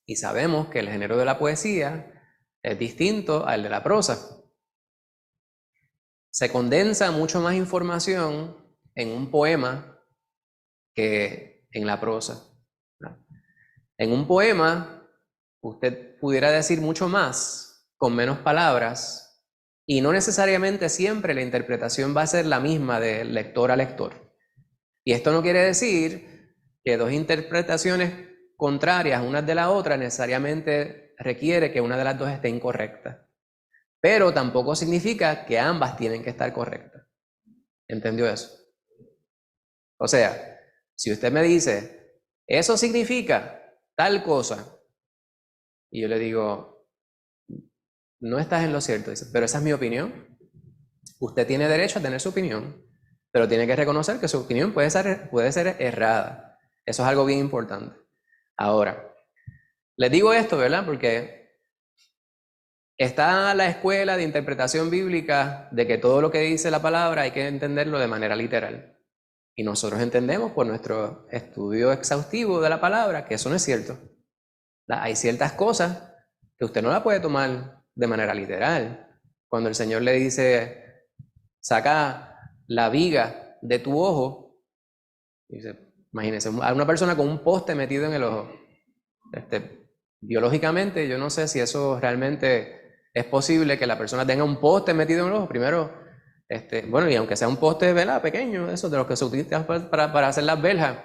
Y sabemos que el género de la poesía es distinto al de la prosa. Se condensa mucho más información en un poema que en la prosa. En un poema, usted pudiera decir mucho más con menos palabras, y no necesariamente siempre la interpretación va a ser la misma de lector a lector. Y esto no quiere decir que dos interpretaciones contrarias unas de la otra necesariamente requiere que una de las dos esté incorrecta. Pero tampoco significa que ambas tienen que estar correctas. ¿Entendió eso? O sea, si usted me dice, eso significa tal cosa, y yo le digo, no estás en lo cierto, dice, pero esa es mi opinión. Usted tiene derecho a tener su opinión, pero tiene que reconocer que su opinión puede ser errada. Eso es algo bien importante. Ahora, les digo esto, ¿verdad? Porque está la escuela de interpretación bíblica de que todo lo que dice la palabra hay que entenderlo de manera literal. Y nosotros entendemos por nuestro estudio exhaustivo de la palabra que eso no es cierto. Hay ciertas cosas que usted no la puede tomar de manera literal. Cuando el Señor le dice, saca la viga de tu ojo, dice, imagínense, a una persona con un poste metido en el ojo. Biológicamente, yo no sé si eso realmente es posible que la persona tenga un poste metido en el ojo. Primero, bueno, y aunque sea un poste, ¿verdad?, pequeño, eso de los que se utilizan para hacer las verjas,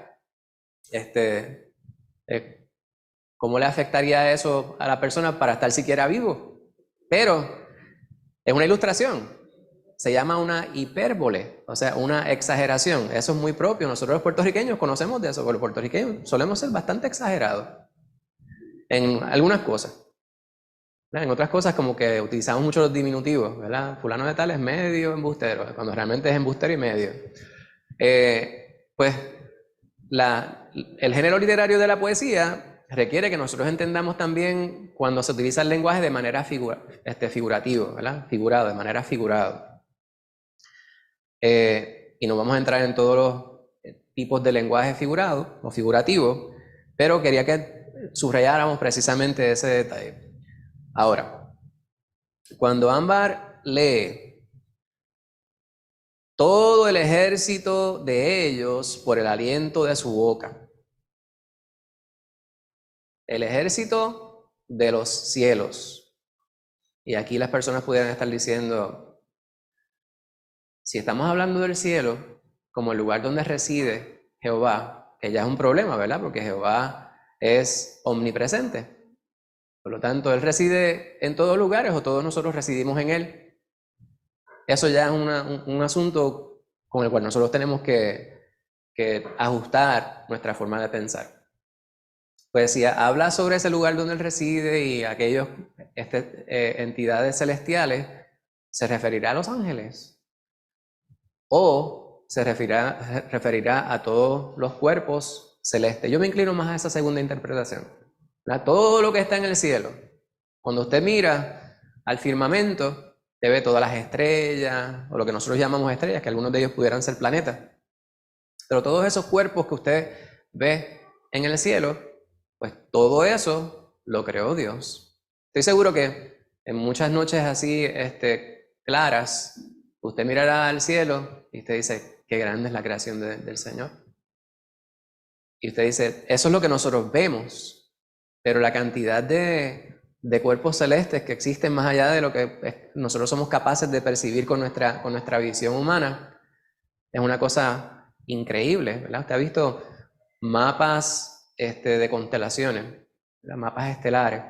¿cómo le afectaría eso a la persona para estar siquiera vivo? Pero es una ilustración. Se llama una hipérbole, o sea, una exageración. Eso es muy propio. Nosotros los puertorriqueños conocemos de eso, porque los puertorriqueños solemos ser bastante exagerados en algunas cosas. En otras cosas como que utilizamos mucho los diminutivos, ¿verdad? Fulano de tal es medio embustero, cuando realmente es embustero y medio. Pues el género literario de la poesía requiere que nosotros entendamos también cuando se utiliza el lenguaje de manera figurativo, ¿verdad? Figurado, de manera figurado. Y no vamos a entrar en todos los tipos de lenguaje figurado o figurativo, pero quería que subrayáramos precisamente ese detalle. Ahora, cuando Ámbar lee todo el ejército de ellos por el aliento de su boca, el ejército de los cielos, y aquí las personas pudieran estar diciendo, si estamos hablando del cielo como el lugar donde reside Jehová, que ya es un problema, ¿verdad? Porque Jehová es omnipresente. Por lo tanto, Él reside en todos lugares o todos nosotros residimos en Él. Eso ya es un asunto con el cual nosotros tenemos que ajustar nuestra forma de pensar. Pues si habla sobre ese lugar donde Él reside y aquellas entidades celestiales, ¿se referirá a los ángeles? ¿O se referirá a todos los cuerpos celestes? Yo me inclino más a esa segunda interpretación. Todo lo que está en el cielo. Cuando usted mira al firmamento, te ve todas las estrellas, o lo que nosotros llamamos estrellas, que algunos de ellos pudieran ser planetas. Pero todos esos cuerpos que usted ve en el cielo, pues todo eso lo creó Dios. Estoy seguro que en muchas noches así claras, usted mirará al cielo y usted dice, qué grande es la creación del Señor. Y usted dice, eso es lo que nosotros vemos. Pero la cantidad de cuerpos celestes que existen más allá de lo que nosotros somos capaces de percibir con nuestra visión humana es una cosa increíble, ¿verdad? Usted ha visto mapas de constelaciones, ¿verdad? Mapas estelares.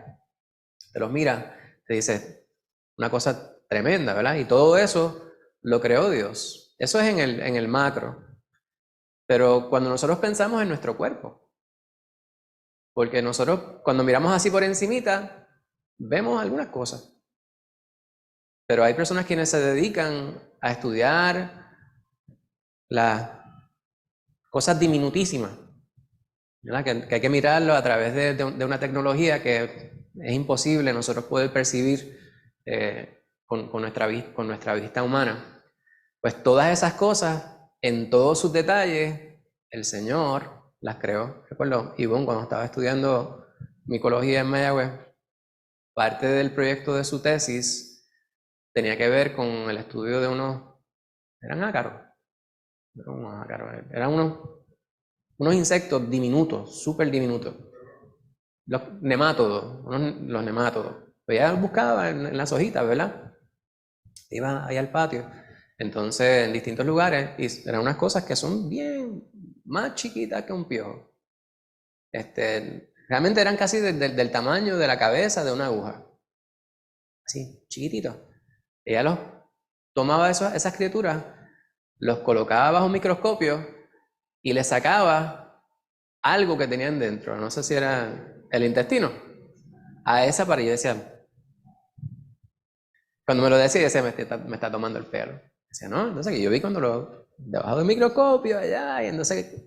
Te los mira, te dice una cosa tremenda, ¿verdad? Y todo eso lo creó Dios. Eso es en el macro. Pero cuando nosotros pensamos en nuestro cuerpo, porque nosotros cuando miramos así por encimita, vemos algunas cosas. Pero hay personas quienes se dedican a estudiar las cosas diminutísimas, ¿verdad? Que hay que mirarlo a través de una tecnología que es imposible nosotros poder percibir con nuestra vista humana. Pues todas esas cosas, en todos sus detalles, el Señor las creó. Recuerdo, Ivonne, cuando estaba estudiando micología en Mayagüez, parte del proyecto de su tesis tenía que ver con el estudio de eran ácaros, eran unos insectos diminutos, súper diminutos, los nemátodos, los nemátodos. Pues ella buscaba en las hojitas, ¿verdad? Iba ahí al patio. Entonces, en distintos lugares, y eran unas cosas que son bien más chiquitas que un piojo. Realmente eran casi del tamaño de la cabeza de una aguja. Así, chiquititos. Ella tomaba esas criaturas, los colocaba bajo un microscopio y les sacaba algo que tenían dentro. No sé si era el intestino. A esa para yo decía, cuando me lo decía, yo decía, me está tomando el pelo. Decía, no, entonces que yo vi cuando debajo del microscopio allá, y entonces,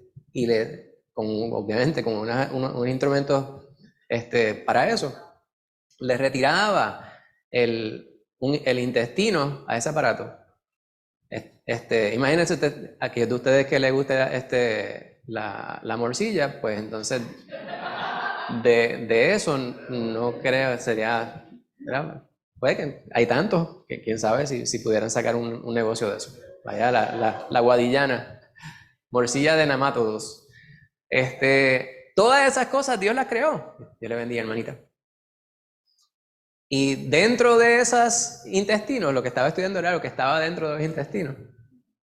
obviamente con unos instrumentos para eso, le retiraba el intestino a ese aparato. Imagínense a aquellos de ustedes que les gusta la morcilla, pues entonces de eso no creo, sería, ¿verdad? Puede que hay tantos que quién sabe si pudieran sacar un negocio de eso. Vaya, la guadillana, morcilla de nematodos. Todas esas cosas Dios las creó. Dios le bendiga, hermanita. Y dentro de esos intestinos, lo que estaba estudiando era lo que estaba dentro de los intestinos,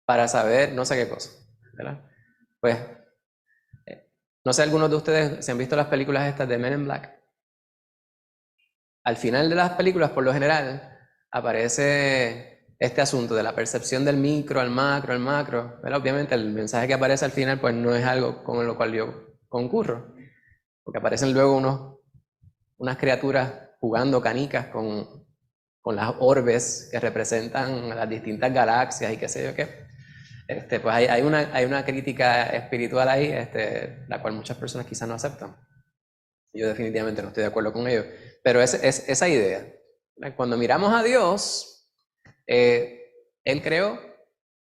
para saber no sé qué cosa, ¿verdad? Pues, no sé, algunos de ustedes se han visto las películas estas de Men in Black. Al final de las películas, por lo general, aparece este asunto de la percepción del micro al macro, ¿verdad? Obviamente el mensaje que aparece al final pues no es algo con lo cual yo concurro, porque aparecen luego unas criaturas jugando canicas con las orbes que representan las distintas galaxias y qué sé yo qué. Pues hay una crítica espiritual ahí, la cual muchas personas quizás no aceptan. Yo definitivamente no estoy de acuerdo con ello. Pero es esa idea. Cuando miramos a Dios, Él creó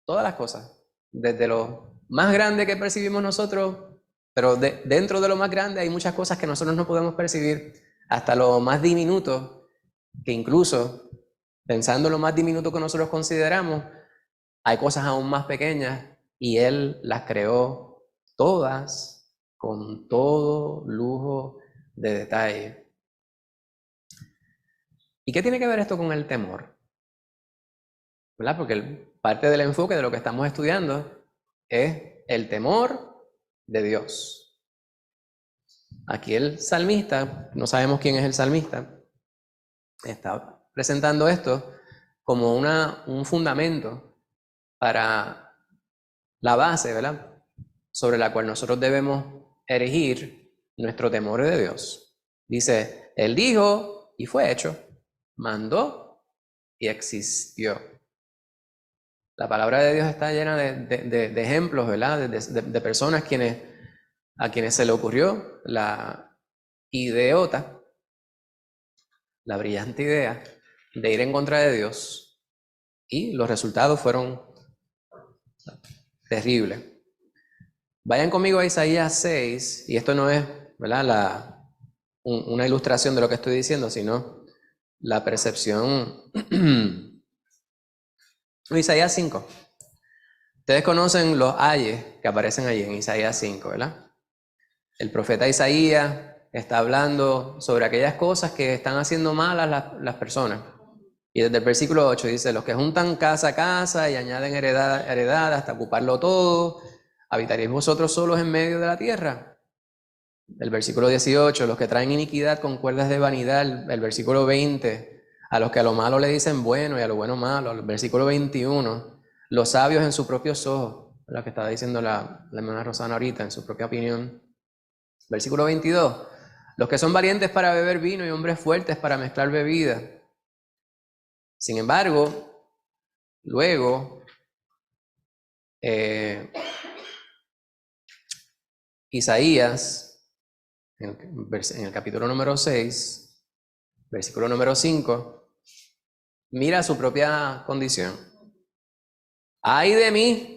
todas las cosas, desde lo más grande que percibimos nosotros, pero dentro de lo más grande hay muchas cosas que nosotros no podemos percibir, hasta lo más diminuto, que incluso pensando lo más diminuto que nosotros consideramos, hay cosas aún más pequeñas y Él las creó todas con todo lujo de detalle. ¿Y qué tiene que ver esto con el temor? ¿Verdad? Porque parte del enfoque de lo que estamos estudiando es el temor de Dios. Aquí el salmista, no sabemos quién es el salmista, está presentando esto como un fundamento para la base, ¿verdad?, sobre la cual nosotros debemos erigir nuestro temor de Dios. Dice, Él dijo y fue hecho, mandó y existió. La palabra de Dios está llena de ejemplos, ¿verdad?, de personas a quienes se le ocurrió la ideota, la brillante idea de ir en contra de Dios, y los resultados fueron terribles. Vayan conmigo a Isaías 6, y esto no es, ¿verdad?, una ilustración de lo que estoy diciendo, sino la percepción. Isaías 5. Ustedes conocen los ayes que aparecen allí en Isaías 5, ¿verdad? El profeta Isaías está hablando sobre aquellas cosas que están haciendo malas las personas. Y desde el versículo 8 dice, los que juntan casa a casa y añaden heredad hasta ocuparlo todo, ¿habitaréis vosotros solos en medio de la tierra? El versículo 18, los que traen iniquidad con cuerdas de vanidad. El versículo 20, a los que a lo malo le dicen bueno y a lo bueno malo. El versículo 21, los sabios en sus propios ojos, lo que estaba diciendo la hermana Rosana ahorita, en su propia opinión. Versículo 22, los que son valientes para beber vino y hombres fuertes para mezclar bebida. Sin embargo, luego, Isaías, en el capítulo número 6, versículo número 5, mira su propia condición. ¡Ay de mí,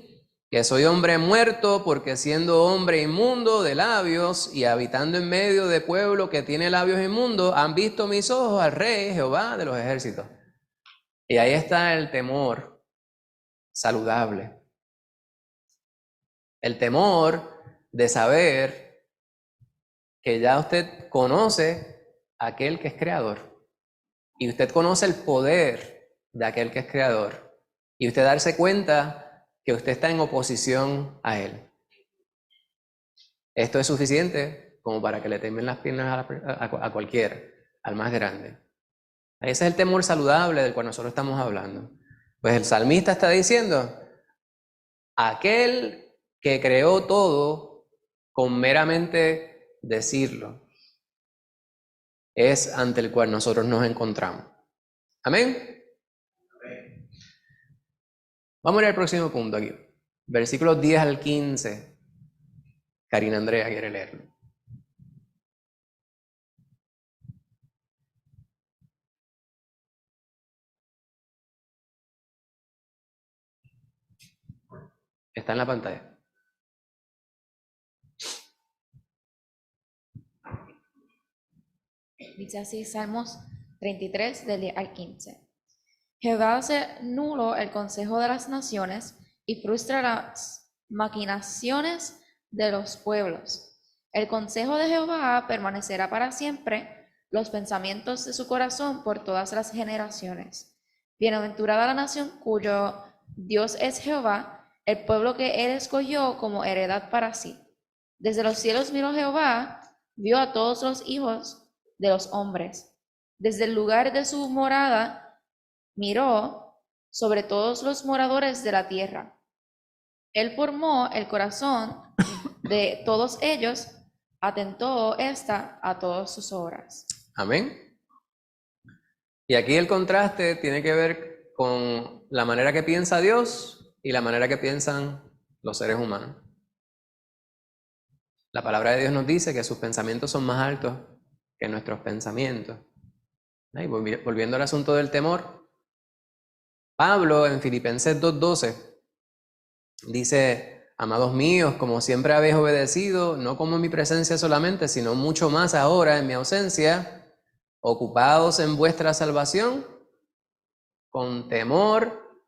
que soy hombre muerto, porque siendo hombre inmundo de labios y habitando en medio de pueblo que tiene labios inmundos, han visto mis ojos al Rey Jehová de los ejércitos! Y ahí está el temor saludable. El temor de saber que ya usted conoce a aquel que es creador. Y usted conoce el poder de aquel que es creador. Y usted darse cuenta que usted está en oposición a él. Esto es suficiente como para que le temen las piernas a cualquiera, al más grande. Ese es el temor saludable del cual nosotros estamos hablando. Pues el salmista está diciendo, aquel que creó todo con meramente decirlo, es ante el cual nosotros nos encontramos. Amén. Vamos a ir al próximo punto aquí. Versículos 10 al 15. Karina Andrea quiere leerlo. Está en la pantalla. Dice así, Salmos 33, del 10 al 15. Jehová hace nulo el consejo de las naciones y frustra las maquinaciones de los pueblos. El consejo de Jehová permanecerá para siempre, los pensamientos de su corazón por todas las generaciones. Bienaventurada la nación cuyo Dios es Jehová, el pueblo que él escogió como heredad para sí. Desde los cielos miró Jehová, vio a todos los hijos de los hombres. Desde el lugar de su morada miró sobre todos los moradores de la tierra. Él formó el corazón de todos ellos, atentó a todas sus obras. Amén. Y aquí el contraste tiene que ver con la manera que piensa Dios y la manera que piensan los seres humanos. La palabra de Dios nos dice que sus pensamientos son más altos que nuestros pensamientos. Y volviendo al asunto del temor, Pablo en Filipenses 2:12 dice: amados míos, como siempre habéis obedecido, no como en mi presencia solamente, sino mucho más ahora en mi ausencia, ocupados en vuestra salvación con temor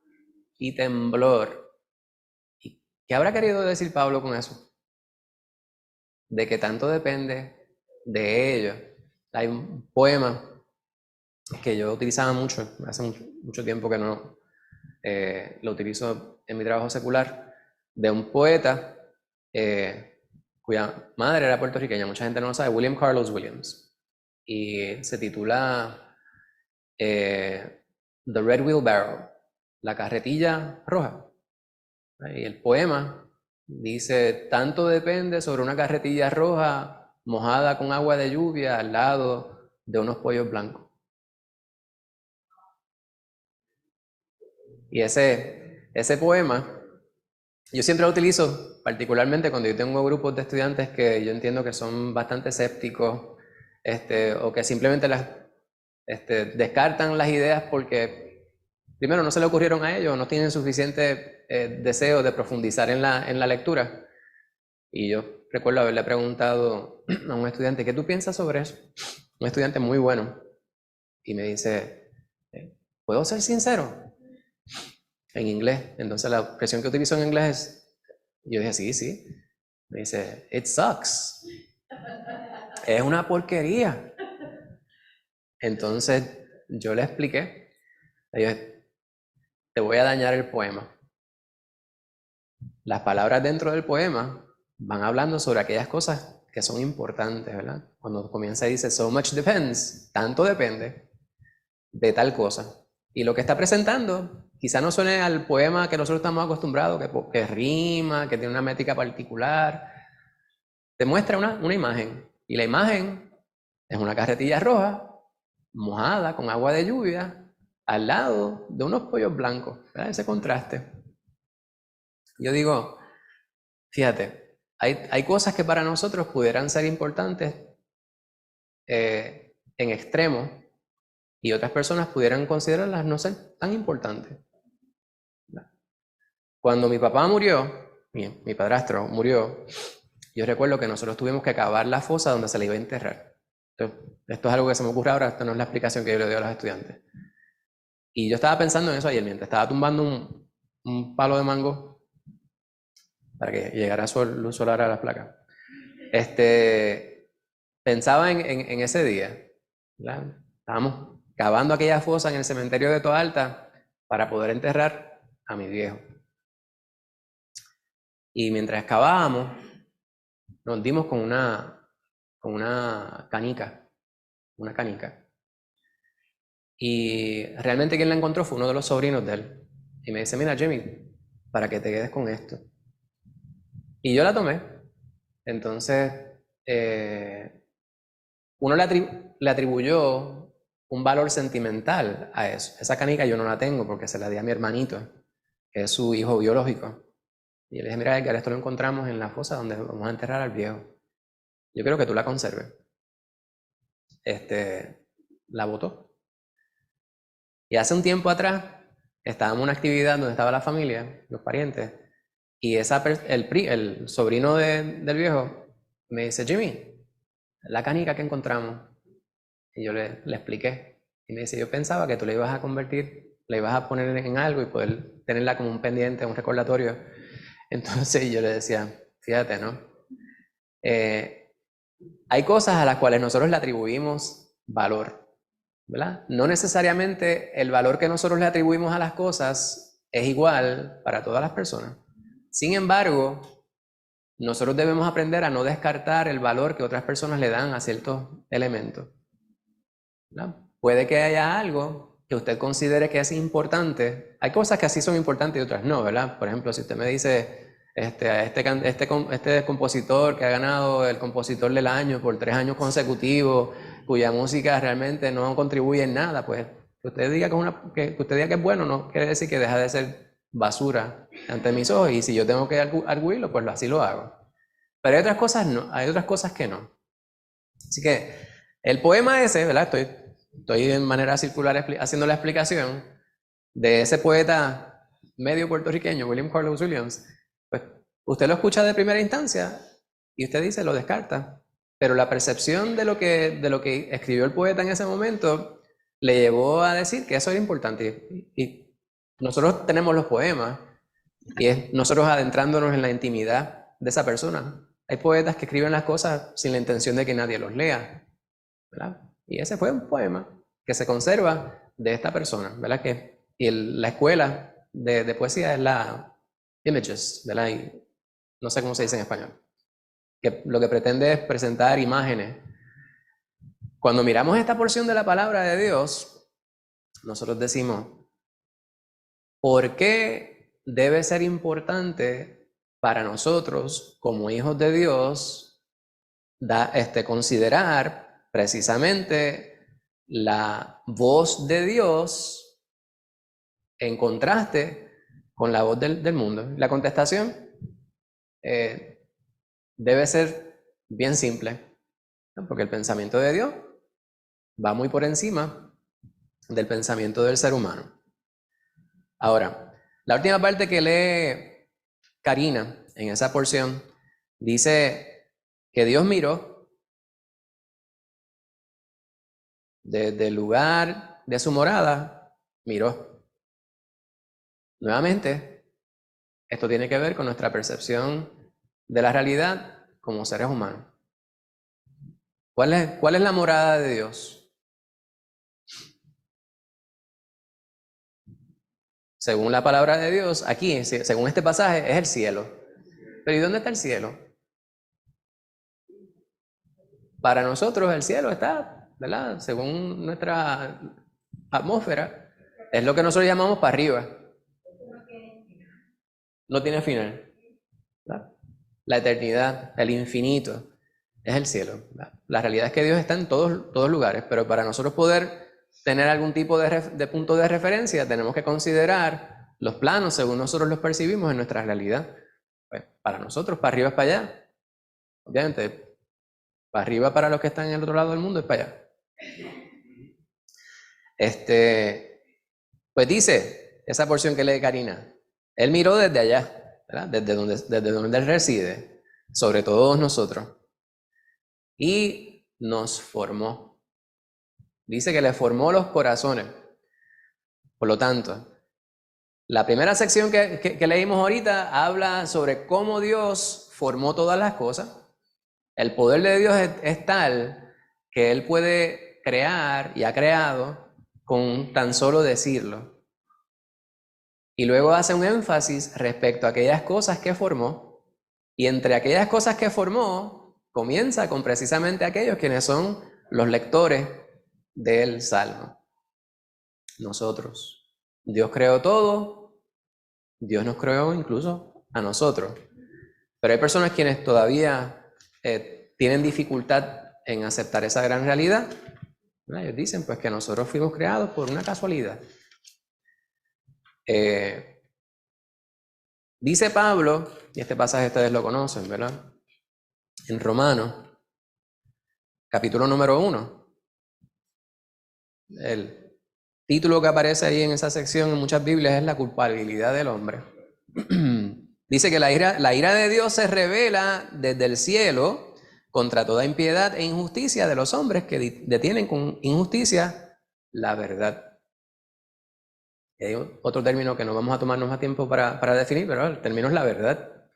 y temblor. ¿Y qué habrá querido decir Pablo con eso? De que tanto depende de ellos. Hay un poema que yo utilizaba mucho, hace mucho tiempo que no lo utilizo en mi trabajo secular, de un poeta cuya madre era puertorriqueña, mucha gente no lo sabe, William Carlos Williams, y se titula The Red Wheelbarrow, la carretilla roja. Y el poema dice: tanto depende sobre una carretilla roja mojada con agua de lluvia al lado de unos pollos blancos. Y ese poema yo siempre lo utilizo, particularmente cuando yo tengo grupos de estudiantes que yo entiendo que son bastante escépticos, o que simplemente descartan las ideas porque primero no se le ocurrieron a ellos, no tienen suficiente deseo de profundizar en la lectura. Y yo recuerdo haberle preguntado a un estudiante: ¿qué tú piensas sobre eso? Un estudiante muy bueno. Y me dice: ¿puedo ser sincero? En inglés. Entonces la expresión que utilizo en inglés es, yo dije: sí. Me dice: it sucks. Es una porquería. Entonces yo le expliqué, le dije: te voy a dañar el poema. Las palabras dentro del poema van hablando sobre aquellas cosas que son importantes, ¿verdad? Cuando comienza y dice so much depends, tanto depende de tal cosa. Y lo que está presentando quizá no suene al poema que nosotros estamos acostumbrados, que rima, que tiene una métrica particular. Te muestra una imagen, y la imagen es una carretilla roja mojada con agua de lluvia al lado de unos pollos blancos, ¿verdad? Ese contraste. Yo digo, fíjate, hay cosas que para nosotros pudieran ser importantes en extremo, y otras personas pudieran considerarlas no ser tan importantes. Cuando mi papá murió, mi padrastro murió, yo recuerdo que nosotros tuvimos que cavar la fosa donde se le iba a enterrar. Entonces, esto es algo que se me ocurre ahora, esto no es la explicación que yo le doy a los estudiantes. Y yo estaba pensando en eso ayer, mientras estaba tumbando un palo de mango para que llegara luz solar a las placas. Pensaba en ese día, ¿verdad? Estábamos cavando aquella fosa en el cementerio de Toalta para poder enterrar a mi viejo. Y mientras excavábamos, nos dimos con una canica. Y realmente quien la encontró fue uno de los sobrinos de él. Y me dice: mira, Jimmy, para que te quedes con esto. Y yo la tomé. Entonces, uno le atribuyó un valor sentimental a eso. Esa canica yo no la tengo porque se la di a mi hermanito, que es su hijo biológico. Y le dije: mira, Edgar, esto lo encontramos en la fosa donde vamos a enterrar al viejo. Yo quiero que tú la conserves. La botó. Y hace un tiempo atrás estábamos en una actividad donde estaba la familia, los parientes, Y el sobrino del viejo me dice, Jimmy, la canica que encontramos. Y yo le expliqué. Y me dice, yo pensaba que tú la ibas a convertir, la ibas a poner en algo y poder tenerla como un pendiente, un recordatorio. Entonces yo le decía, fíjate, ¿no? Hay cosas a las cuales nosotros le atribuimos valor, ¿verdad? No necesariamente el valor que nosotros le atribuimos a las cosas es igual para todas las personas. Sin embargo, nosotros debemos aprender a no descartar el valor que otras personas le dan a ciertos elementos, ¿verdad? Puede que haya algo que usted considere que es importante. Hay cosas que así son importantes y otras no, ¿verdad? Por ejemplo, si usted me dice, este compositor que ha ganado el compositor del año por 3 años consecutivos, cuya música realmente no contribuye en nada, pues que usted diga que usted diga que es bueno, no quiere decir que deja de ser basura ante mis ojos, y si yo tengo que arguirlo, pues así lo hago. Pero hay otras cosas no, hay otras cosas que no. Así que el poema ese, ¿verdad? Estoy en manera circular haciendo la explicación de ese poeta medio puertorriqueño, William Carlos Williams. Pues usted lo escucha de primera instancia y usted dice, lo descarta. Pero la percepción de lo que escribió el poeta en ese momento le llevó a decir que eso era importante. Y nosotros tenemos los poemas y es nosotros adentrándonos en la intimidad de esa persona. Hay poetas que escriben las cosas sin la intención de que nadie los lea, ¿verdad? Y ese fue un poema que se conserva de esta persona, ¿verdad? La escuela de poesía es la Images, ¿verdad? Y no sé cómo se dice en español. Que lo que pretende es presentar imágenes. Cuando miramos esta porción de la palabra de Dios, nosotros decimos, ¿por qué debe ser importante para nosotros, como hijos de Dios, considerar precisamente la voz de Dios en contraste con la voz del mundo? La contestación debe ser bien simple, ¿no? Porque el pensamiento de Dios va muy por encima del pensamiento del ser humano. Ahora, la última parte que lee Karina en esa porción dice que Dios miró desde el lugar de su morada, miró. Nuevamente, esto tiene que ver con nuestra percepción de la realidad como seres humanos. ¿Cuál es la morada de Dios? Según la palabra de Dios, aquí, según este pasaje, es el cielo. Pero ¿y dónde está el cielo? Para nosotros el cielo está, ¿verdad? Según nuestra atmósfera, es lo que nosotros llamamos para arriba. No tiene final, ¿verdad? La eternidad, el infinito, es el cielo, ¿verdad? La realidad es que Dios está en todos lugares, pero para nosotros poder tener algún tipo de punto de referencia, tenemos que considerar los planos según nosotros los percibimos en nuestra realidad. Pues para nosotros, para arriba es para allá. Obviamente, para arriba para los que están en el otro lado del mundo es para allá. Pues dice esa porción que lee Karina, él miró desde allá, ¿verdad? Desde donde él reside, sobre todos nosotros, y nos formó. Dice que le formó los corazones. Por lo tanto, la primera sección que leímos ahorita habla sobre cómo Dios formó todas las cosas. El poder de Dios es tal que Él puede crear y ha creado con tan solo decirlo. Y luego hace un énfasis respecto a aquellas cosas que formó, y entre aquellas cosas que formó, comienza con precisamente aquellos quienes son los lectores del Salmo. Nosotros. Dios creó todo, Dios nos creó incluso a nosotros. Pero hay personas quienes todavía tienen dificultad en aceptar esa gran realidad. Ellos dicen pues que nosotros fuimos creados por una casualidad. Dice Pablo, y este pasaje ustedes lo conocen, ¿verdad? En Romanos, capítulo número 1. El título que aparece ahí en esa sección en muchas Biblias es la culpabilidad del hombre. Dice que la ira de Dios se revela desde el cielo contra toda impiedad e injusticia de los hombres que detienen con injusticia la verdad. Y hay otro término que no vamos a tomarnos más tiempo para definir, pero el término es la verdad.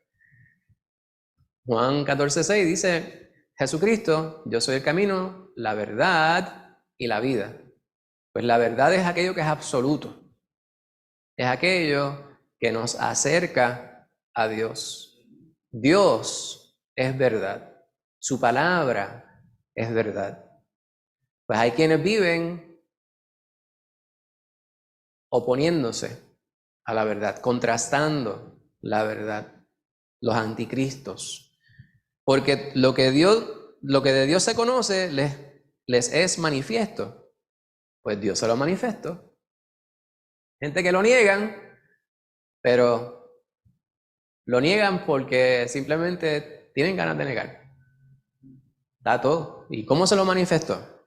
Juan 14:6 dice, Jesucristo, yo soy el camino, la verdad y la vida. Pues la verdad es aquello que es absoluto. Es aquello que nos acerca a Dios. Dios es verdad. Su palabra es verdad. Pues hay quienes viven oponiéndose a la verdad, contrastando la verdad, los anticristos. Porque lo que de Dios se conoce les es manifiesto. Pues Dios se lo manifestó. Gente que lo niegan, pero lo niegan porque simplemente tienen ganas de negar. Está todo. ¿Y cómo se lo manifestó?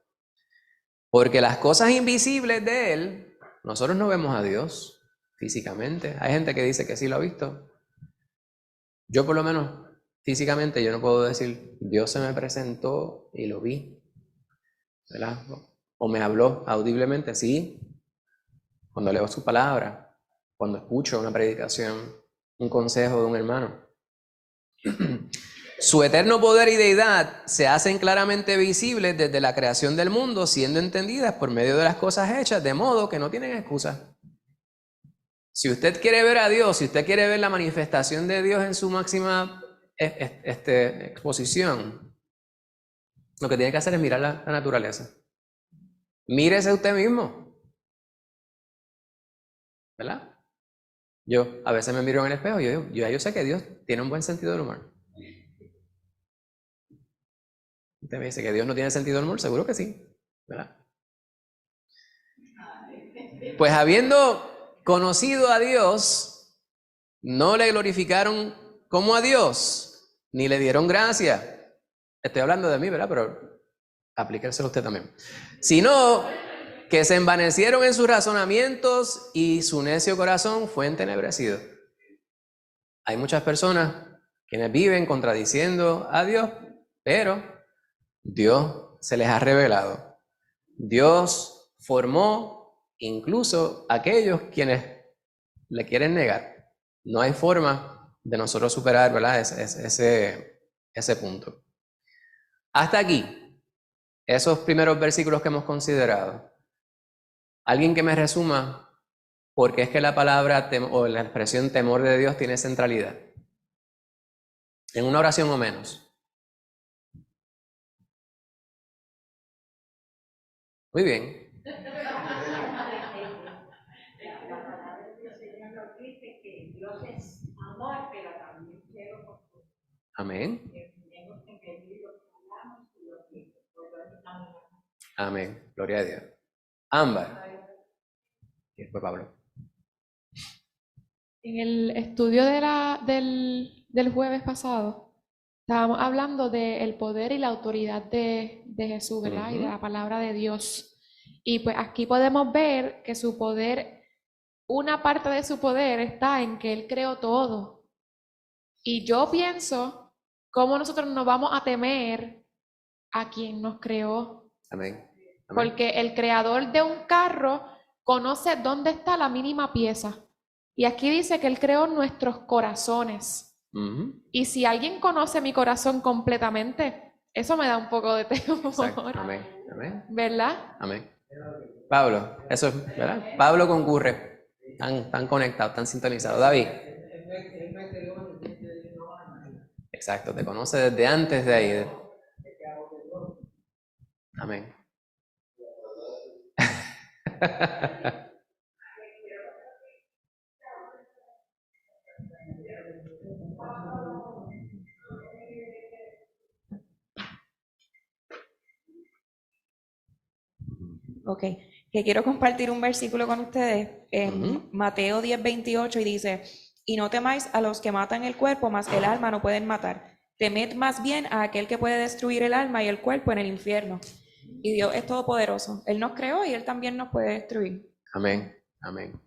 Porque las cosas invisibles de Él, nosotros no vemos a Dios físicamente. Hay gente que dice que sí lo ha visto. Yo por lo menos físicamente yo no puedo decir, Dios se me presentó y lo vi, ¿verdad? O me habló audiblemente, sí. Cuando leo su palabra, cuando escucho una predicación, un consejo de un hermano. Su eterno poder y deidad se hacen claramente visibles desde la creación del mundo, siendo entendidas por medio de las cosas hechas, de modo que no tienen excusa. Si usted quiere ver a Dios, si usted quiere ver la manifestación de Dios en su máxima exposición, lo que tiene que hacer es mirar la naturaleza. Mírese usted mismo, ¿verdad? Yo a veces me miro en el espejo y yo sé que Dios tiene un buen sentido del humor. Usted me dice que Dios no tiene sentido del humor, seguro que sí, ¿verdad? Pues habiendo conocido a Dios, no le glorificaron como a Dios, ni le dieron gracia. Estoy hablando de mí, ¿verdad? Pero aplíqueselo usted también. Sino que se envanecieron en sus razonamientos y su necio corazón fue entenebrecido. Hay muchas personas quienes viven contradiciendo a Dios, pero Dios se les ha revelado. Dios formó incluso a aquellos quienes le quieren negar. No hay forma de nosotros superar, ¿verdad? Ese punto. Hasta aquí, esos primeros versículos que hemos considerado. Alguien que me resuma por qué es que la palabra o la expresión temor de Dios tiene centralidad. En una oración o menos. Muy bien. Amén. Amén. Gloria a Dios. Ámbar. Y después Pablo. En el estudio del jueves pasado, estábamos hablando del poder y la autoridad de Jesús, ¿verdad? Y de la palabra de Dios. Y pues aquí podemos ver que su poder, una parte de su poder está en que Él creó todo. Y yo pienso, ¿cómo nosotros nos vamos a temer a quien nos creó? Amén. Amén. Porque el creador de un carro conoce dónde está la mínima pieza. Y aquí dice que Él creó nuestros corazones. Y si alguien conoce mi corazón completamente, eso me da un poco de temor. Exacto. Amén. Amén. ¿Verdad? Amén. Pablo, eso es, ¿verdad? Pablo concurre. Están conectados, están sintonizados. David. Exacto, te conoce desde antes de ahí. Amén. Ok, que quiero compartir un versículo con ustedes en Mateo 10:28 y dice, y no temáis a los que matan el cuerpo, mas el alma no pueden matar. Temed más bien a aquel que puede destruir el alma y el cuerpo en el infierno. Y Dios es todopoderoso. Él nos creó y Él también nos puede destruir. Amén. Amén.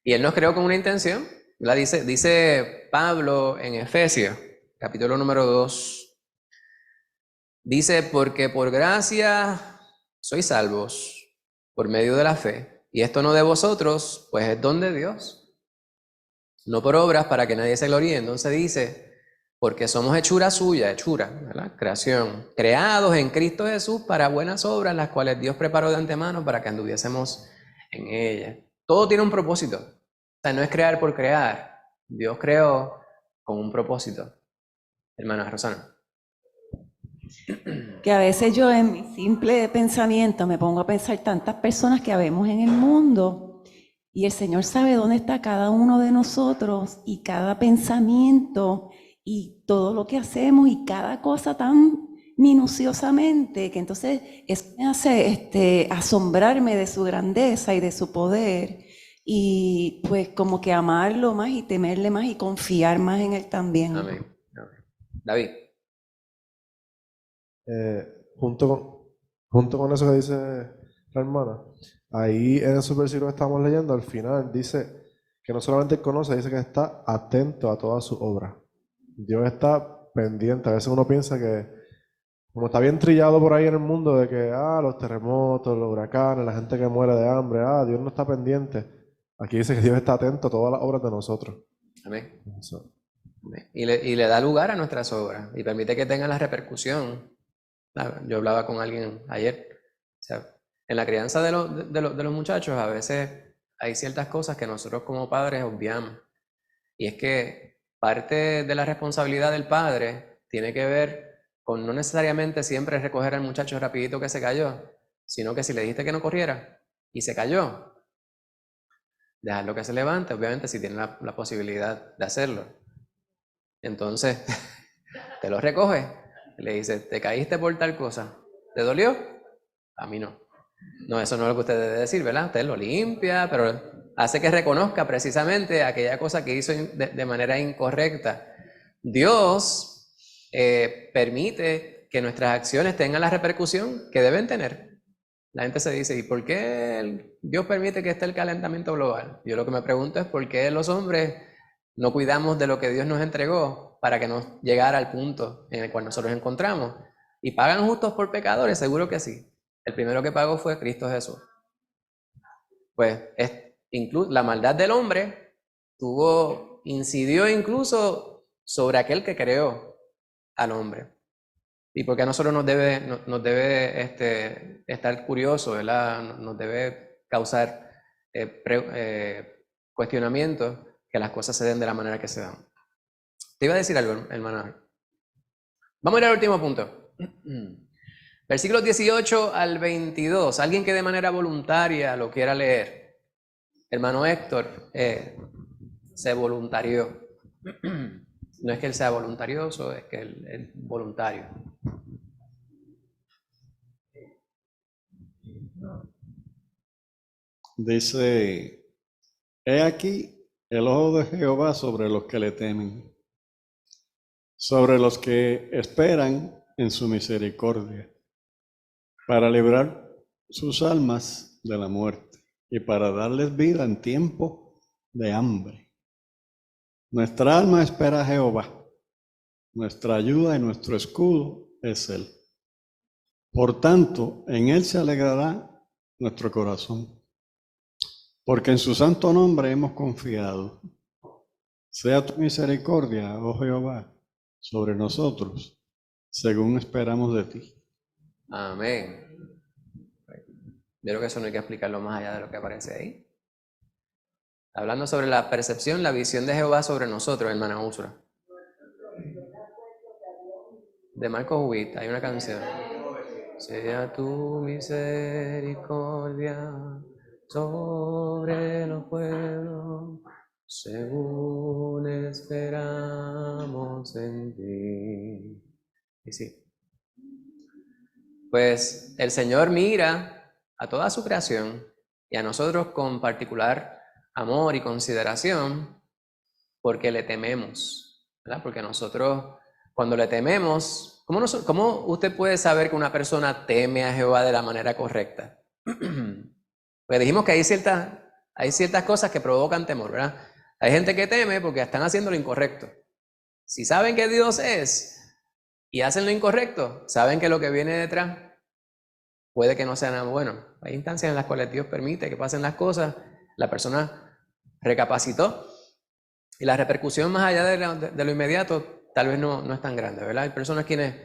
Y Él nos creó con una intención. Dice Pablo en Efesios, capítulo número 2. Dice, porque por gracia sois salvos por medio de la fe. Y esto no de vosotros, pues es don de Dios. No por obras para que nadie se gloríe. Entonces dice, porque somos hechura suya, ¿verdad? Creación. Creados en Cristo Jesús para buenas obras, las cuales Dios preparó de antemano para que anduviésemos en ellas. Todo tiene un propósito. O sea, no es crear por crear. Dios creó con un propósito. Hermana Rosana. Que a veces yo en mi simple pensamiento me pongo a pensar tantas personas que habemos en el mundo y el Señor sabe dónde está cada uno de nosotros y cada pensamiento y todo lo que hacemos y cada cosa tan minuciosamente que entonces eso me hace asombrarme de su grandeza y de su poder y pues como que amarlo más y temerle más y confiar más en Él también. Amén. David. Junto con eso que dice la hermana, ahí en esos versículos que estamos leyendo, al final dice que no solamente conoce, dice que está atento a toda su obra. Dios está pendiente. A veces uno piensa que, como está bien trillado por ahí en el mundo, de que los terremotos, los huracanes, la gente que muere de hambre, Dios no está pendiente. Aquí dice que Dios está atento a todas las obras de nosotros. Amén. Eso. Y le da lugar a nuestras obras y permite que tengan la repercusión. Yo hablaba con alguien ayer, o sea, en la crianza de los muchachos a veces hay ciertas cosas que nosotros como padres obviamos. Y es que parte de la responsabilidad del padre tiene que ver con no necesariamente siempre recoger al muchacho rapidito que se cayó, sino que si le dijiste que no corriera y se cayó, dejarlo que se levante, obviamente si tiene la posibilidad de hacerlo. Entonces, te lo recoge. Le dice, te caíste por tal cosa, ¿te dolió? A mí no. No, eso no es lo que usted debe decir, ¿verdad? Usted lo limpia, pero hace que reconozca precisamente aquella cosa que hizo de manera incorrecta. Dios permite que nuestras acciones tengan la repercusión que deben tener. La gente se dice, ¿y por qué Dios permite que esté el calentamiento global? Yo lo que me pregunto es por qué los hombres no cuidamos de lo que Dios nos entregó para que nos llegara al punto en el cual nosotros encontramos. ¿Y pagan justos por pecadores? Seguro que sí. El primero que pagó fue Cristo Jesús. Pues la maldad del hombre incidió incluso sobre aquel que creó al hombre. Y porque a nosotros nos debe estar curioso, ¿verdad? Nos debe causar cuestionamientos que las cosas se den de la manera que se dan. Te iba a decir algo, hermano. Vamos a ir al último punto. Versículos 18 al 22. Alguien que de manera voluntaria lo quiera leer. Hermano Héctor se voluntarió. No es que él sea voluntarioso, es que él es voluntario. Dice, he aquí el ojo de Jehová sobre los que le temen, sobre los que esperan en su misericordia, para librar sus almas de la muerte y para darles vida en tiempo de hambre. Nuestra alma espera a Jehová, nuestra ayuda y nuestro escudo es Él. Por tanto, en Él se alegrará nuestro corazón, porque en su santo nombre hemos confiado. Sea tu misericordia, oh Jehová, sobre nosotros, según esperamos de ti. Amén. Yo creo que eso no hay que explicarlo más allá de lo que aparece ahí. Hablando sobre la percepción, la visión de Jehová sobre nosotros, hermana Úrsula. De Marcos Witt, hay una canción. Sea tu misericordia sobre los pueblos, según esperamos en ti. Y sí. Pues el Señor mira a toda su creación y a nosotros con particular amor y consideración porque le tememos, ¿verdad? Porque nosotros cuando le tememos, ¿cómo usted puede saber que una persona teme a Jehová de la manera correcta? Pues dijimos que hay hay ciertas cosas que provocan temor, ¿verdad? Hay gente que teme porque están haciendo lo incorrecto. Si saben que Dios es y hacen lo incorrecto, saben que lo que viene detrás puede que no sea nada bueno. Hay instancias en las cuales Dios permite que pasen las cosas, la persona recapacitó y la repercusión más allá de lo inmediato tal vez no es tan grande, ¿verdad? Hay personas quienes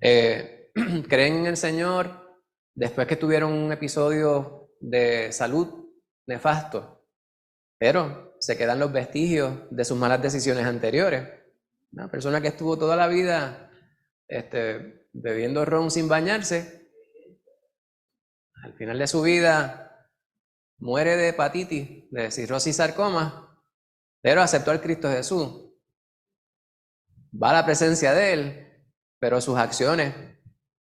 creen en el Señor después que tuvieron un episodio de salud nefasto, pero se quedan los vestigios de sus malas decisiones anteriores. Una persona que estuvo toda la vida bebiendo ron sin bañarse, al final de su vida muere de hepatitis, de cirrosis sarcoma, pero aceptó al Cristo Jesús. Va a la presencia de Él, pero sus acciones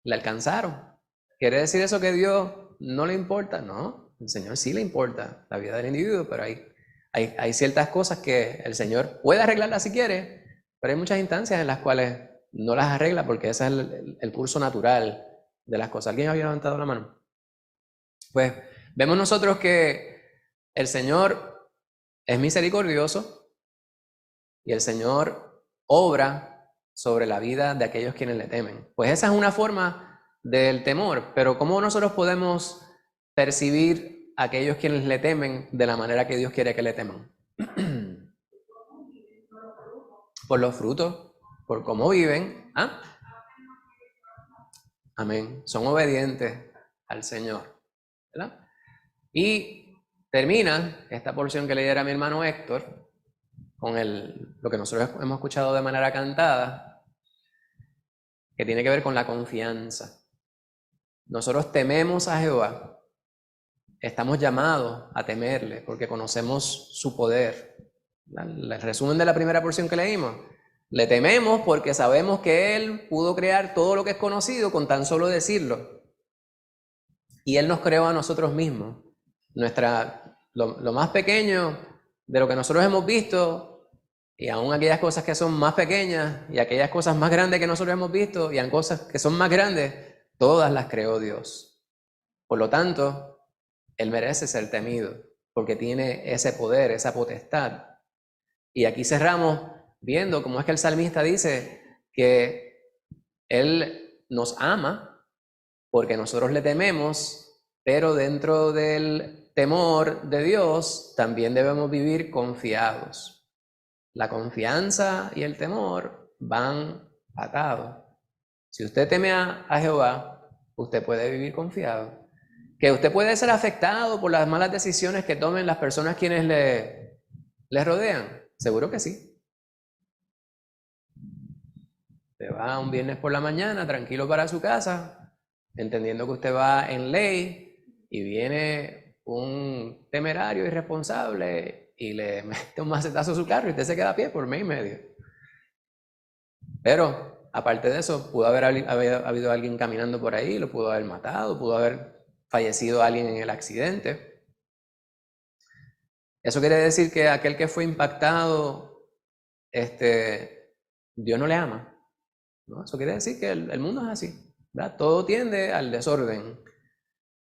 le alcanzaron. ¿Quiere decir eso que Dios no le importa? No, el Señor sí le importa la vida del individuo, pero hay ciertas cosas que el Señor puede arreglarlas si quiere, pero hay muchas instancias en las cuales no las arregla porque ese es el curso natural de las cosas. ¿Alguien había levantado la mano? Pues vemos nosotros que el Señor es misericordioso y el Señor obra sobre la vida de aquellos quienes le temen. Pues esa es una forma del temor, pero ¿cómo nosotros podemos percibir a aquellos quienes le temen de la manera que Dios quiere que le teman? Por los frutos, por cómo viven. ¿Ah? Amén. Son obedientes al Señor, ¿verdad? Y termina esta porción que leyera mi hermano Héctor con lo que nosotros hemos escuchado de manera cantada, que tiene que ver con la confianza. Nosotros tememos a Jehová, estamos llamados a temerle porque conocemos su poder. El resumen de la primera porción que leímos, le tememos porque sabemos que Él pudo crear todo lo que es conocido con tan solo decirlo. Y Él nos creó a nosotros mismos. Lo más pequeño de lo que nosotros hemos visto, y aún aquellas cosas que son más pequeñas, y aquellas cosas más grandes que nosotros hemos visto, y aún cosas que son más grandes, todas las creó Dios. Por lo tanto, Él merece ser temido, porque tiene ese poder, esa potestad. Y aquí cerramos viendo cómo es que el salmista dice que Él nos ama, porque nosotros le tememos, pero dentro del temor de Dios también debemos vivir confiados. La confianza y el temor van atados. Si usted teme a Jehová, usted puede vivir confiado. Que usted puede ser afectado por las malas decisiones que tomen las personas quienes le rodean. Seguro que sí. Usted va un viernes por la mañana tranquilo para su casa, entendiendo que usted va en ley, y viene un temerario irresponsable y le mete un macetazo a su carro y usted se queda a pie por mes y medio. Pero aparte de eso, pudo haber habido alguien caminando por ahí, lo pudo haber matado, pudo haber fallecido alguien en el accidente. Eso quiere decir que aquel que fue impactado, Dios no le ama, ¿no? Eso quiere decir que el mundo es así, ¿verdad? Todo tiende al desorden.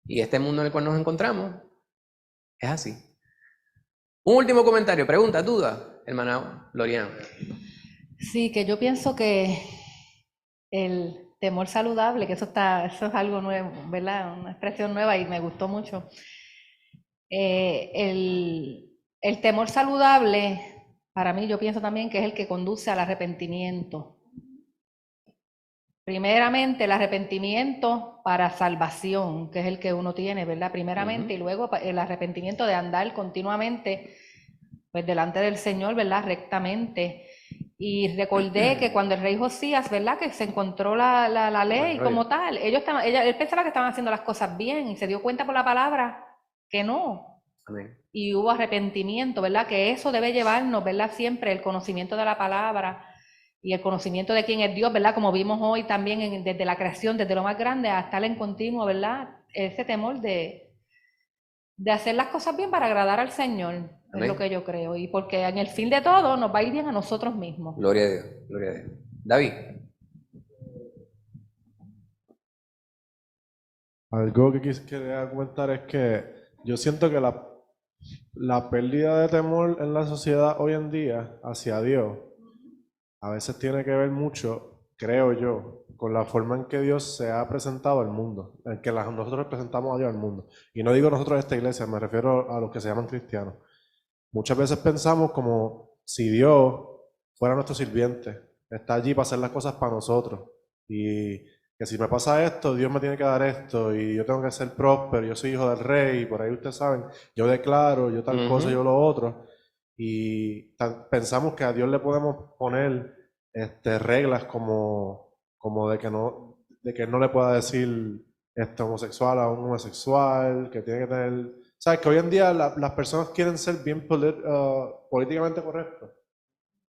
Y este mundo en el cual nos encontramos es así. Un último comentario, pregunta, duda, hermana Lorian. Sí, que yo pienso que el temor saludable, que eso es algo nuevo, ¿verdad? Una expresión nueva y me gustó mucho. El temor saludable, para mí, yo pienso también que es el que conduce al arrepentimiento. Primeramente, el arrepentimiento para salvación, que es el que uno tiene, ¿verdad? Primeramente, y luego el arrepentimiento de andar continuamente, pues, delante del Señor, ¿verdad? Rectamente. Y recordé que cuando el rey Josías, ¿verdad? Que se encontró la ley como tal, él pensaba que estaban haciendo las cosas bien y se dio cuenta por la palabra que no. Amén. Y hubo arrepentimiento, ¿verdad? Que eso debe llevarnos, ¿verdad? Siempre el conocimiento de la palabra y el conocimiento de quién es Dios, ¿verdad? Como vimos hoy también desde la creación, desde lo más grande a estar en continuo, ¿verdad? Ese temor de hacer las cosas bien para agradar al Señor. Amén. Es lo que yo creo. Y porque en el fin de todo nos va a ir bien a nosotros mismos. Gloria a Dios, gloria a Dios. David. Algo que quería comentar es que yo siento que la pérdida de temor en la sociedad hoy en día hacia Dios a veces tiene que ver mucho, creo yo, con la forma en que Dios se ha presentado al mundo, en que nosotros presentamos a Dios al mundo. Y no digo nosotros esta iglesia, me refiero a los que se llaman cristianos. Muchas veces pensamos como si Dios fuera nuestro sirviente, está allí para hacer las cosas para nosotros. Y que si me pasa esto, Dios me tiene que dar esto, y yo tengo que ser próspero, yo soy hijo del rey, y por ahí ustedes saben, yo declaro, yo tal cosa, yo lo otro. Y pensamos que a Dios le podemos poner reglas como de que Él no le pueda decir homosexual a un homosexual, que tiene que tener... ¿Sabes? Que hoy en día las personas quieren ser bien políticamente correctos.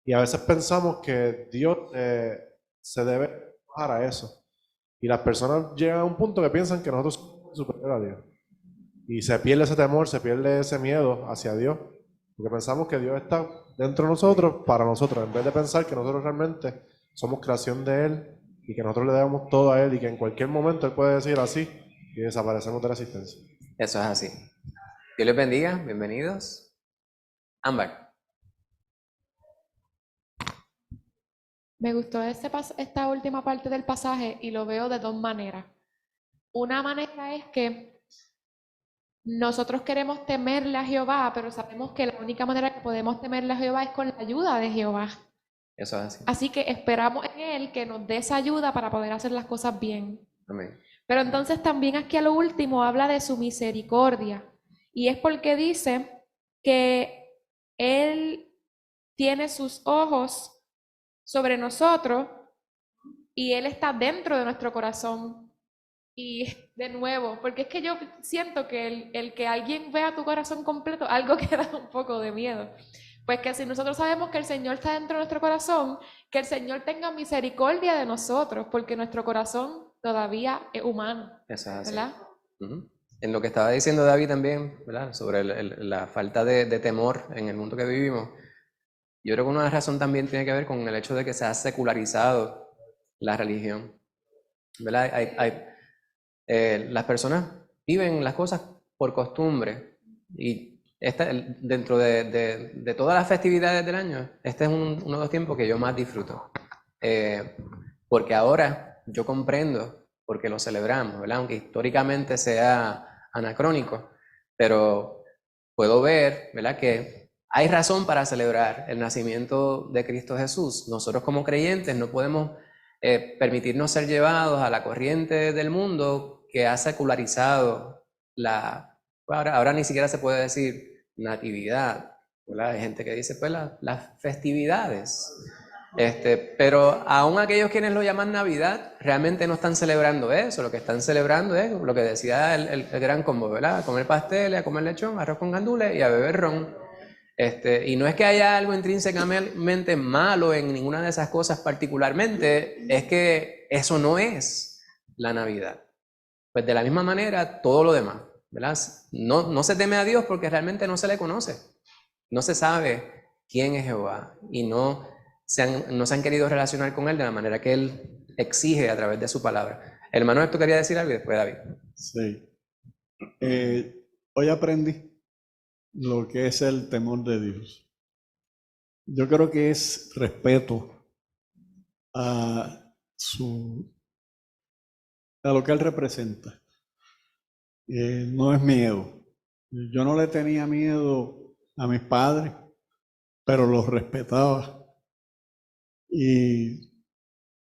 Y a veces pensamos que Dios se debe bajar a eso. Y las personas llegan a un punto que piensan que nosotros somos superiores a Dios. Y se pierde ese temor, se pierde ese miedo hacia Dios. Porque pensamos que Dios está dentro de nosotros, para nosotros, en vez de pensar que nosotros realmente somos creación de Él y que nosotros le debemos todo a Él y que en cualquier momento Él puede decir así y desaparecemos de la existencia. Eso es así. Dios les bendiga, bienvenidos. Ámbar. Me gustó esta última parte del pasaje y lo veo de dos maneras. Una manera es que nosotros queremos temerle a Jehová, pero sabemos que la única manera que podemos temerle a Jehová es con la ayuda de Jehová. Eso es así. Así que esperamos en Él que nos dé esa ayuda para poder hacer las cosas bien. Amén. Pero entonces también aquí a lo último habla de su misericordia. Y es porque dice que Él tiene sus ojos sobre nosotros y Él está dentro de nuestro corazón. Y de nuevo, porque es que yo siento que el que alguien vea tu corazón completo, algo que da un poco de miedo. Pues que si nosotros sabemos que el Señor está dentro de nuestro corazón, que el Señor tenga misericordia de nosotros, porque nuestro corazón todavía es humano. Eso es así. ¿Verdad? En lo que estaba diciendo David también, ¿verdad? Sobre la falta de temor en el mundo que vivimos, yo creo que una razón también tiene que ver con el hecho de que se ha secularizado la religión, ¿verdad? Las personas viven las cosas por costumbre y dentro de todas las festividades del año, este es uno de los tiempos que yo más disfruto, porque ahora yo comprendo por qué lo celebramos, ¿verdad? Aunque históricamente sea anacrónico, pero puedo ver, ¿verdad?, que hay razón para celebrar el nacimiento de Cristo Jesús. Nosotros como creyentes no podemos permitirnos ser llevados a la corriente del mundo que ha secularizado ahora ni siquiera se puede decir natividad, ¿verdad? Hay gente que dice pues las festividades, pero aún aquellos quienes lo llaman Navidad realmente no están celebrando eso. Lo que están celebrando es lo que decía el gran combo, ¿verdad? A comer pasteles, a comer lechón, arroz con gandules y a beber ron. Y no es que haya algo intrínsecamente malo en ninguna de esas cosas particularmente, es que eso no es la Navidad. Pues de la misma manera, todo lo demás, ¿verdad? No se teme a Dios porque realmente no se le conoce. No se sabe quién es Jehová y no se han querido relacionar con Él de la manera que Él exige a través de su palabra. Hermano, ¿tú querías decir algo y después David? Sí. Hoy aprendí lo que es el temor de Dios. Yo creo que es respeto a lo que Él representa. No es miedo. Yo no le tenía miedo a mis padres, pero los respetaba. Y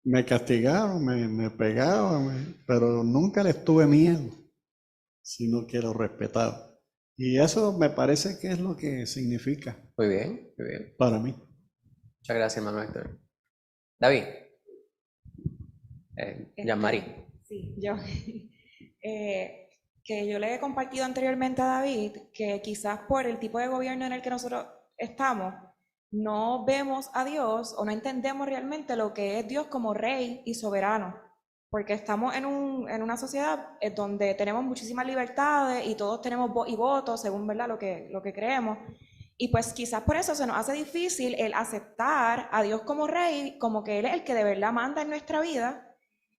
me castigaron, me pegaban, pero nunca les tuve miedo, sino que los respetaba. Y eso me parece que es lo que significa. Muy bien, muy bien. Para mí. Muchas gracias, hermano Héctor. David. Jean-Marie. Sí, yo. Que yo le he compartido anteriormente a David, que quizás por el tipo de gobierno en el que nosotros estamos, no vemos a Dios o no entendemos realmente lo que es Dios como rey y soberano. Porque estamos en una sociedad donde tenemos muchísimas libertades y todos tenemos voz y voto según, ¿verdad?, lo que creemos. Y pues quizás por eso se nos hace difícil el aceptar a Dios como rey, como que Él es el que de verdad manda en nuestra vida,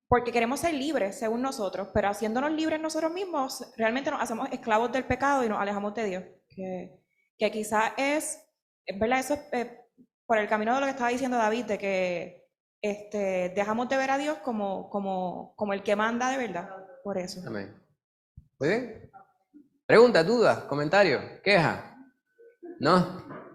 porque queremos ser libres según nosotros, pero haciéndonos libres nosotros mismos, realmente nos hacemos esclavos del pecado y nos alejamos de Dios. Que quizás es verdad, eso es por el camino de lo que estaba diciendo David, de que dejamos de ver a Dios como el que manda de verdad, por eso. Amén. Muy bien. Preguntas, dudas, comentarios, quejas. ¿No?